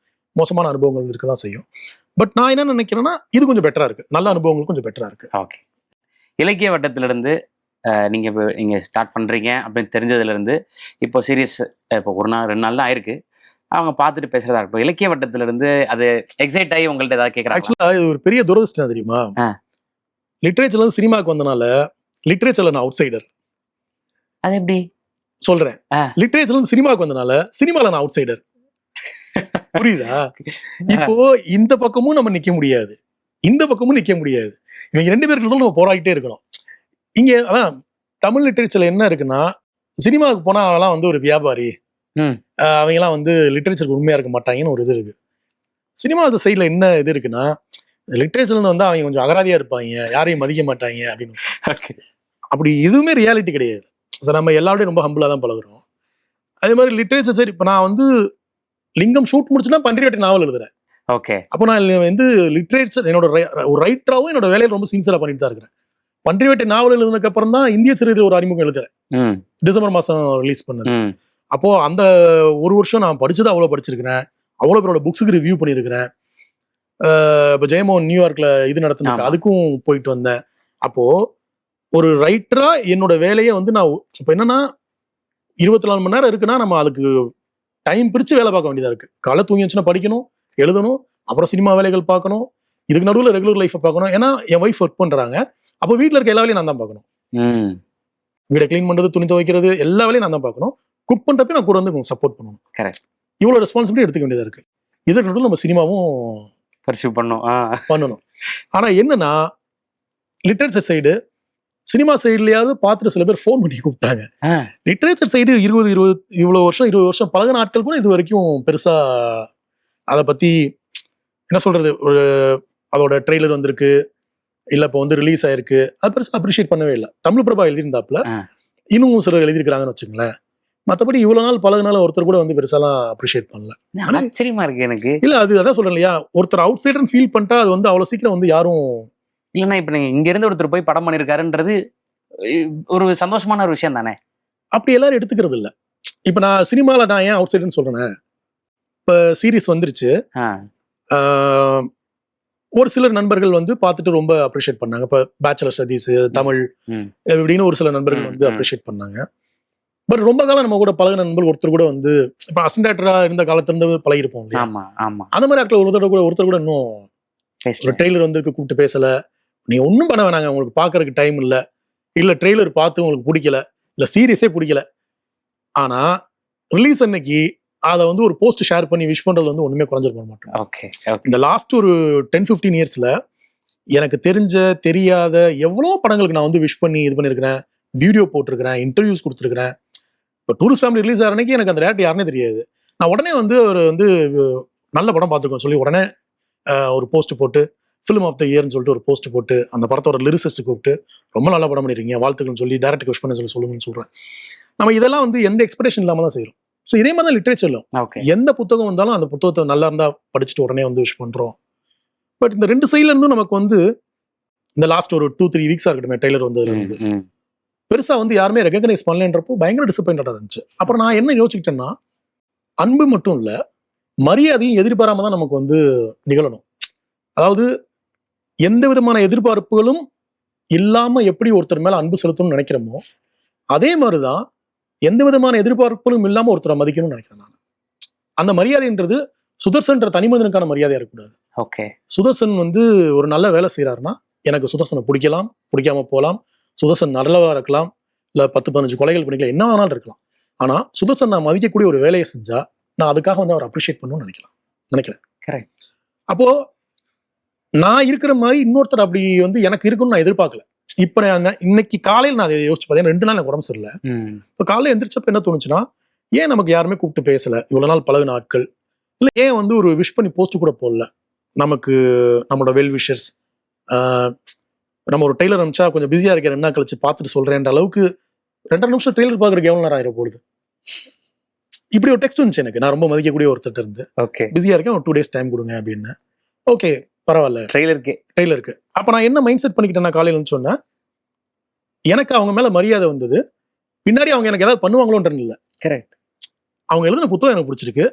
மோசமான அனுபவங்கள் இருக்க தான் செய்யும். பட் நான் என்ன நினைக்கிறேன்னா இது கொஞ்சம் பெட்டரா இருக்கு, நல்ல அனுபவங்கள் கொஞ்சம் பெட்டரா இருக்கு. ஓகே. இலக்கிய வட்டத்திலிருந்து நீங்க ஸ்டார்ட் பண்றீங்க அப்படின்னு தெரிஞ்சதுல இருந்து இப்போ சீரியஸ் இப்போ 1 நாள் 2 நாள் தான் ஆயிருக்கு, அவங்க பார்த்துட்டு பேசுறதா இருக்கட்டும், இலக்கிய வட்டத்துல இருந்து அது எக்ஸைட் ஆகி உங்கள்ட்ட ஏதாவது கேட்கறாங்க? ஆக்சுவலா இது ஒரு பெரிய துரதிர்ஷ்டம் தெரியுமா? லிட்ரேச்சர்ல இருந்து சினிமாவுக்கு வந்தனால லிட்ரேச்சர்ல நான் அவுட் சைடர். அது எப்படி சொல்றேன்? லிட்ரேச்சர்ல இருந்து சினிமாவுக்கு வந்தனால சினிமால நான் அவுட் சைடர். புரியுதா? இப்போ இந்த பக்கமும் நம்ம நிக்க முடியாது, இந்த பக்கமும் நிக்க முடியாது. இவங்க 2 பேருக்கு நம்ம போராடிட்டே இருக்கணும். இங்க அதான் தமிழ் லிட்ரேச்சர்ல என்ன இருக்குன்னா, சினிமாவுக்கு போனா அவெல்லாம் வந்து ஒரு வியாபாரி, அவங்க எல்லாம் வந்து லிட்ரேச்சருக்கு உண்மையா இருக்க மாட்டாங்கன்னு ஒரு இது இருக்கு. சினிமா சைட்ல என்ன இது இருக்குன்னா, லிட்ரேச்சர்ல வந்து அவங்க கொஞ்சம் அகராதியா இருப்பாங்க, யாரையும் மதிக்க மாட்டாங்க அப்படின்னு. அப்படி எதுவுமே ரியாலிட்டி கிடையாது. நம்ம எல்லாருடையும் ரொம்ப ஹம்பிளா தான் பழகுறோம். அதே மாதிரி லிட்ரேச்சர் சரி, இப்போ நான் வந்து லிங்கம் ஷூட் முடிச்சுன்னா பன்றிவேட்டை நாவல் எழுதுறேன். ஓகே. அப்போ நான் வந்து லிட்ரேச்சர் என்னோட ஒரு ரைட்டராகவும் என்னோட வேலையை ரொம்ப சின்சியரா பண்ணிட்டு தான் இருக்கிறேன். பன்றிவேட்டை நாவல் எழுதுனதுக்கு அப்புறம் தான் இந்திய சிறுகதை ஒரு அறிமுகம் எழுதுறேன், டிசம்பர் மாசம் ரிலீஸ் பண்ணது. அப்போ அந்த ஒரு வருஷம் நான் படிச்சது அவ்வளோ படிச்சிருக்கிறேன், அவ்வளோ பேரோட புக்ஸுக்கு ரிவ்யூ பண்ணியிருக்கிறேன். இப்போ ஜெயமோகன் நியூயார்க்ல இது நடத்தினாங்க, அதுக்கும் போயிட்டு வந்தேன். அப்போ ஒரு ரைட்டரா என்னோட வேலையை வந்து நான் இப்போ என்னன்னா 24 மணி நேரம் இருக்குன்னா நம்ம அதுக்கு டைம் பிரிச்சு வேலை பார்க்க வேண்டியதா இருக்கு. காலை தூங்கி வச்சுன்னா படிக்கணும், எழுதணும், அப்புறம் சினிமா வேலைகள் பார்க்கணும், இதுக்கு நடுவில் ரெகுலர் லைஃப்பை பார்க்கணும். ஏன்னா என் ஒய்ஃப் ஒர்க் பண்றாங்க, அப்போ வீட்டில் இருக்க எல்லா வேலையும் நான் தான் பார்க்கணும். வீடை கிளீன் பண்றது, துணி துவைக்கிறது, எல்லா வேலையும் நான் தான் பார்க்கணும். குக் பண்றப்ப நான் கூட வந்து சப்போர்ட் பண்ணணும். கரெக்ட். இவ்வளோ ரெஸ்பான்சிபிலிட்டி எடுத்துக்க வேண்டியதா இருக்கு. இதற்கு நடுவில் நம்ம சினிமாவும் பண்ணணும். ஆனா என்னன்னா லிட்ரேச்சர் சைடு, சினிமா சைட்லயாவது பார்த்துட்டு சில பேர் ஃபோன் பண்ணி கூப்பிட்டாங்க. லிட்ரேச்சர் சைடு 20 வருஷம் பழகின ஆட்கள் கூட இது வரைக்கும் பெருசா அதை பத்தி என்ன சொல்றது, ஒரு அதோட ட்ரெய்லர் வந்திருக்கு இல்ல இப்போ வந்து ரிலீஸ் ஆயிருக்கு, அது பெருசா அப்ரிஷியேட் பண்ணவே இல்லை. தமிழ் பிரபா எழுதியிருந்தாப்புல இன்னும் சிலர் எழுதியிருக்கிறாங்கன்னு வச்சுங்களேன். மற்றபடி இவ்வளவு நாள் பழகினால ஒருத்தர் கூட வந்து பெருசாலாம் அப்ரிஷியேட் பண்ணல. ஆச்சரியமா இருக்கு எனக்கு. இல்ல அது அதான் சொல்றேன் இல்லையா, ஒருத்தர் அவுட் சைடர் ஃபீல் பண்ணிட்டா அது வந்து அவ்வளவு சீக்கிரம் வந்து யாரும் இல்லைன்னா இப்ப நீங்க இங்க இருந்து ஒருத்தர் போய் படம் பண்ணிருக்காருன்றது ஒரு சந்தோஷமான ஒரு விஷயம் தானே. அப்படி எல்லாரும் எடுத்துக்கிறது இல்ல. இப்ப நான் சினிமால நான் ஏன் அவுட் சைடுன்னு சொல்றேன், இப்ப சீரிஸ் வந்துருச்சு, ஒரு சிலர் நண்பர்கள் வந்து பார்த்துட்டு ரொம்ப அப்ரிஷியேட் பண்ணாங்க. இப்ப பேச்சுலர் ஸ்டடீஸ் தமிழ் இப்படின்னு ஒரு சில நண்பர்கள் வந்து அப்ரிஷியேட் பண்ணாங்க. பட் ரொம்ப காலம் நம்ம கூட பழகின நண்பர்கள் ஒருத்தர் கூட வந்து இப்ப அசிஸ்டன்டா இருந்த காலத்துல இருந்து பழகிருப்போம் இல்லையா, அந்த மாதிரி ஆட்கள் ஒருத்தர் கூட இன்னும் ஒரு ட்ரெய்லர் வந்து கூப்பிட்டு பேசல, நீ ஒன்றும் பண்ண வேணாங்க, உங்களுக்கு பார்க்கறதுக்கு டைம் இல்லை, இல்லை ட்ரெய்லர் பார்த்து உங்களுக்கு பிடிக்கல, இல்லை சீரியஸே பிடிக்கல, ஆனால் ரிலீஸ் அன்னைக்கு அதை வந்து ஒரு போஸ்ட் ஷேர் பண்ணி விஷ் பண்ணுறது வந்து ஒன்றுமே குறைஞ்சிருக்க மாட்டோம். ஓகே. இந்த லாஸ்ட் ஒரு 10-15 இயர்ஸில் எனக்கு தெரியாத எவ்வளோ படங்களுக்கு நான் வந்து விஷ் பண்ணி இது பண்ணியிருக்கிறேன், வீடியோ போட்டிருக்கிறேன், இன்டர்வியூஸ் கொடுத்துருக்கிறேன். இப்போ டூரிஸ்ட் ஃபேமிலி ரிலீஸ் ஆகிற அன்னைக்கு எனக்கு அந்த டேரக்டர் யாருனே தெரியாது. நான் உடனே வந்து ஒரு வந்து நல்ல படம் பார்த்துருக்கோம் சொல்லி உடனே ஒரு போஸ்ட் போட்டு ஃபிலிம் ஆஃப் த இயர்னு சொல்லிட்டு ஒரு போஸ்ட் போட்டு அந்த படத்தோட லிரிசிஸ்ட் கூப்பிட்டு ரொம்ப நல்லா படம் பண்ணிருக்கீங்க, வாழ்த்துக்கள்னு சொல்லி டேரக்டருக்கு விஷ் பண்ண சொல்லுங்கன்னு சொல்றேன். நம்ம இதெல்லாம் வந்து எந்த எக்ஸ்பெக்டேஷன் இல்லாம தான் செய்யறோம். ஸோ இதே மாதிரி தான் லிட்ரேச்சர்ல எந்த புத்தகம் வந்தாலும் அந்த புத்தகத்தை நல்லா இருந்தா படிச்சுட்டு உடனே வந்து விஷ் பண்றோம். பட் இந்த 2 சைட்ல இருந்தும் நமக்கு வந்து இந்த லாஸ்ட் ஒரு 2-3 வீக்ஸா இருக்கட்டும் ட்ரெய்லர் வந்ததுல இருந்து பெருசா வந்து யாருமே ரெகக்னைஸ் பண்ணலன்றப்போ பயங்கர டிசப்பாயிண்டடா இருந்துச்சு. அப்புறம் நான் என்ன யோசிச்சுக்கிட்டேன்னா, அன்பு மட்டும் இல்ல, மரியாதையும் எதிர்பாராம தான் நமக்கு வந்து நிகழணும். அதாவது எந்த விதமான எதிர்பார்ப்புகளும் இல்லாம எப்படி ஒருத்தர் மேல அன்பு செலுத்தணும்னு நினைக்கிறோமோ, அதே மாதிரிதான் எந்த விதமான எதிர்பார்ப்புகளும் இல்லாம ஒருத்தரை மதிக்கணும்னு நினைக்கிறேன் நான். அந்த மரியாதைன்றது சுதர்சன்ற தனி மனிதனுக்கான மரியாதையா இருக்கக்கூடாது. ஓகே. சுதர்சன் வந்து ஒரு நல்ல வேலை செய்யறாருன்னா எனக்கு சுதர்சனை பிடிக்கலாம், பிடிக்காம போகலாம். சுதர்சன் நல்லவா இருக்கலாம், இல்ல 10-15 கொலைகள் பண்ணிக்கலாம், என்ன வேணாலும் இருக்கலாம். ஆனா சுதர்சன் நான் மதிக்கக்கூடிய ஒரு வேலையை செஞ்சா நான் அதுக்காக வந்து அவர் அப்ரிஷியேட் பண்ணணும்னு நினைக்கிறேன். கரெக்ட். அப்போ நான் இருக்கிற மாதிரி இன்னொருத்தர் அப்படி வந்து எனக்கு இருக்குன்னு நான் எதிர்பார்க்கல. இப்ப நான் இன்னைக்கு காலையில் நான் அதை யோசிச்சு பார்த்தேன். 2 நாள் எனக்கு உடம்பு சரியில்லை. இப்போ காலையில் எந்திரிச்சப்ப என்ன தோணுச்சுன்னா, ஏன் நமக்கு யாருமே கூப்பிட்டு பேசல, இவ்வளவு நாள் பழகின ஆட்கள், இல்லை ஏன் வந்து ஒரு விஷ் பண்ணி போஸ்ட் கூட போடல, நமக்கு நம்மளோட வெல் விஷர்ஸ், நம்ம ஒரு டெய்லர் அனுப்பிச்சா கொஞ்சம் பிஸியா இருக்க 2 நாள் கழிச்சு பார்த்துட்டு சொல்றேன்ற அளவுக்கு 2 நிமிஷம் டெய்லர் பார்க்கறதுக்கு எவ்வளவு நேரம் ஆயிரம் போகுது. இப்படி ஒரு டெக்ஸ்ட் வந்துச்சு எனக்கு, நான் ரொம்ப மதிக்கக்கூடிய ஒருத்தர் இருந்து. ஓகே. பிஸியா இருக்கேன், ஒரு 2 days டைம் கொடுங்க அப்படின்னு. ஓகே பரவாயில்ல, டெய்லருக்கு. அப்ப நான் என்ன மைண்ட் செட் பண்ணிக்கிட்டேன், நான் காலையில சொன்னா எனக்கு அவங்க மேல மரியாதை வந்தது. பின்னாடி அவங்க எனக்கு ஏதாவது பண்ணுவாங்களோன்றது இல்லை. கரெக்ட். அவங்க எழுதின புத்தகம் எனக்கு பிடிச்சிருக்கு,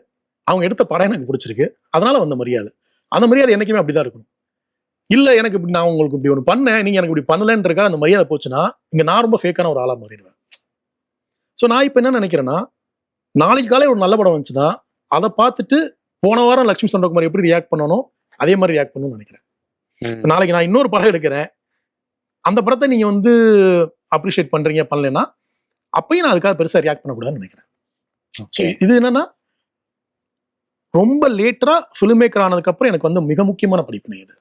அவங்க எடுத்த படம் எனக்கு பிடிச்சிருக்கு, அதனால வந்த மரியாதை. அந்த மரியாதை என்னைக்குமே அப்படிதான் இருக்கணும். இல்ல எனக்கு இப்படி நான் உங்களுக்கு இப்படி ஒன்று பண்ணேன், நீங்க எனக்கு இப்படி பண்ணலன்றக்கா அந்த மரியாதை போச்சுன்னா இங்க நான் ரொம்ப ஃபேக்கான ஒரு ஆளா மாறிடுவேன். ஸோ நான் இப்ப என்ன நினைக்கிறேன்னா, நாளைக்கு காலை ஒரு நல்ல படம் வந்துச்சுன்னா அதை பார்த்துட்டு போன வாரம் லட்சுமி சந்திரகுமார் எப்படி ரியாக்ட் பண்ணணும் அதே மாதிரி ரியாக்ட் பண்ணணும்னு நினைக்கிறேன். நாளைக்கு நான் இன்னொரு படம் எடுக்கிறேன், அந்த படத்தை நீங்க வந்து அப்ரிஷியேட் பண்றீங்க, பண்ணலன்னா அப்பயும் நான் அதுக்காக பெருசா ரியாக்ட் பண்ணக்கூடாதுன்னு நினைக்கிறேன். இது என்னன்னா, ரொம்ப லேட்டரா ஃபிலிம் மேக்கர் ஆனதுக்கு அப்புறம் எனக்கு வந்து மிக முக்கியமான படிப்பு இது.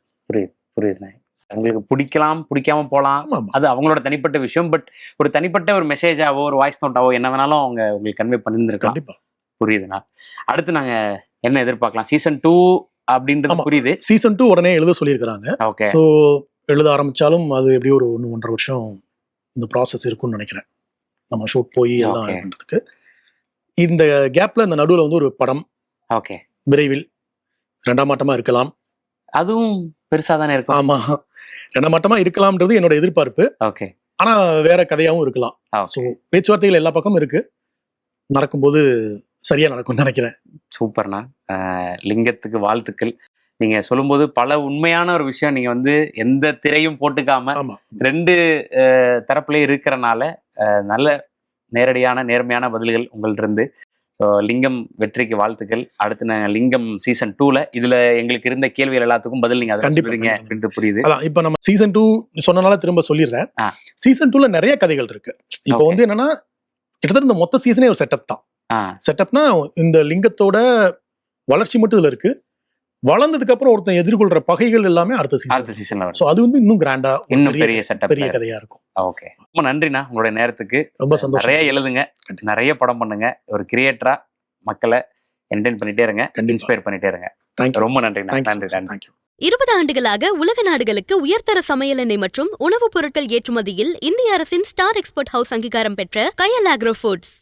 புரியுது. உங்களுக்கு பிடிக்கலாம், பிடிக்காம போலாம், அது அவங்களோட தனிப்பட்ட விஷயம். பட் ஒரு தனிப்பட்ட ஒரு மெசேஜாவோ ஒரு வாய்ஸ் நோட்டாவோ என்ன வேணாலும் அவங்க உங்களுக்கு கன்வே பண்ணிருந்துருக்கலாம். கண்டிப்பா. புரியுதுண்ணா. அடுத்து நாங்க என்ன எதிர்பார்க்கலாம்? சீசன் 2 அப்படின்றது புரியுது. சீசன் 2 உடனே எழுத சொல்லியிருக்கிறாங்க. ஓகே. ஸோ எழுத ஆரம்பிச்சாலும் அது எப்படியும் ஒரு 1-1.5 வருஷம் இந்த ப்ராசஸ் இருக்கும்னு நினைக்கிறேன், நம்ம ஷூட் போய் எல்லாம் பண்றதுக்கு. இந்த கேப்ல இந்த நடுவில் வந்து ஒரு படம் ஓகே விரைவில் 2ஆம் மாட்டமா இருக்கலாம். அதுவும் பெருசா தானே இருக்கும். ஆமா, 2ஆம் மாட்டமா இருக்கலாம்ன்றது என்னோட எதிர்பார்ப்பு. ஓகே. ஆனா வேற கதையாவும் இருக்கலாம். ஸோ பேச்சுவார்த்தைகள் எல்லா பக்கமும் இருக்கு, நடக்கும்போது சரியா நடக்கும்னு நினைக்கிறேன். சூப்பர்ண்ணா. லிங்கத்துக்கு வாழ்த்துக்கள். நீங்க சொல்லும்போது பல உண்மையான ஒரு விஷயம், நீங்க வந்து எந்த திரையும் போட்டுக்காம 2 தரப்புலயும் இருக்கிறனால நல்ல நேரடியான நேர்மையான பதில்கள் உங்கள்ட்ட இருந்து. ஸோ லிங்கம் வெற்றிக்கு வாழ்த்துக்கள். அடுத்து நான் லிங்கம் சீசன் 2ல இதுல எங்களுக்கு இருந்த கேள்விகள் எல்லாத்துக்கும் பதில் நீங்க சொல்றீங்க அப்படின்னு புரியுது. இப்ப நம்ம சீசன் 2 சொன்னனால திரும்ப சொல்லிடுறேன். சீசன் 2ல நிறைய கதைகள் இருக்கு. இப்போ வந்து என்னன்னா, கிட்டத்தட்ட இந்த மொத்த சீசனே ஒரு செட்டப் தான். செட்டப்னா இந்த லிங்கத்தோட வளர்ச்சி மட்டும் இதுல இருக்கு. வளர்ந்ததுக்கு அப்புறம் ஒருத்தன் எதிர்கொள்ற பகைகள் எல்லாமே அடுத்த சீசன்ல வரும். சோ அது வந்து இன்னும் கிராண்டா, இன்னும் பெரிய செட்டப், பெரிய கதையா இருக்கும். ஓகே, ரொம்ப நன்றிண்ணா உங்களுடைய நேரத்துக்கு. ரொம்ப சந்தோஷம். நிறைய எழுதுங்க, நிறைய படம் பண்ணுங்க, ஒரு கிரியேட்டரா மக்களை என்டர்டெயின் பண்ணிட்டே இருங்க, இன்ஸ்பயர் பண்ணிட்டே இருங்க. ரொம்ப நன்றிண்ணா. நன்றி. 20 ஆண்டுகளாக உலக நாடுகளுக்கு உயர்தர சமையல் எண்ணெய் மற்றும் உணவுப் பொருட்கள் ஏற்றுமதியில் இந்திய அரசின் ஸ்டார் எக்ஸ்போர்ட் ஹவுஸ் அங்கீகாரம் பெற்ற கயல் ஆக்ரோ ஃபுட்ஸ்.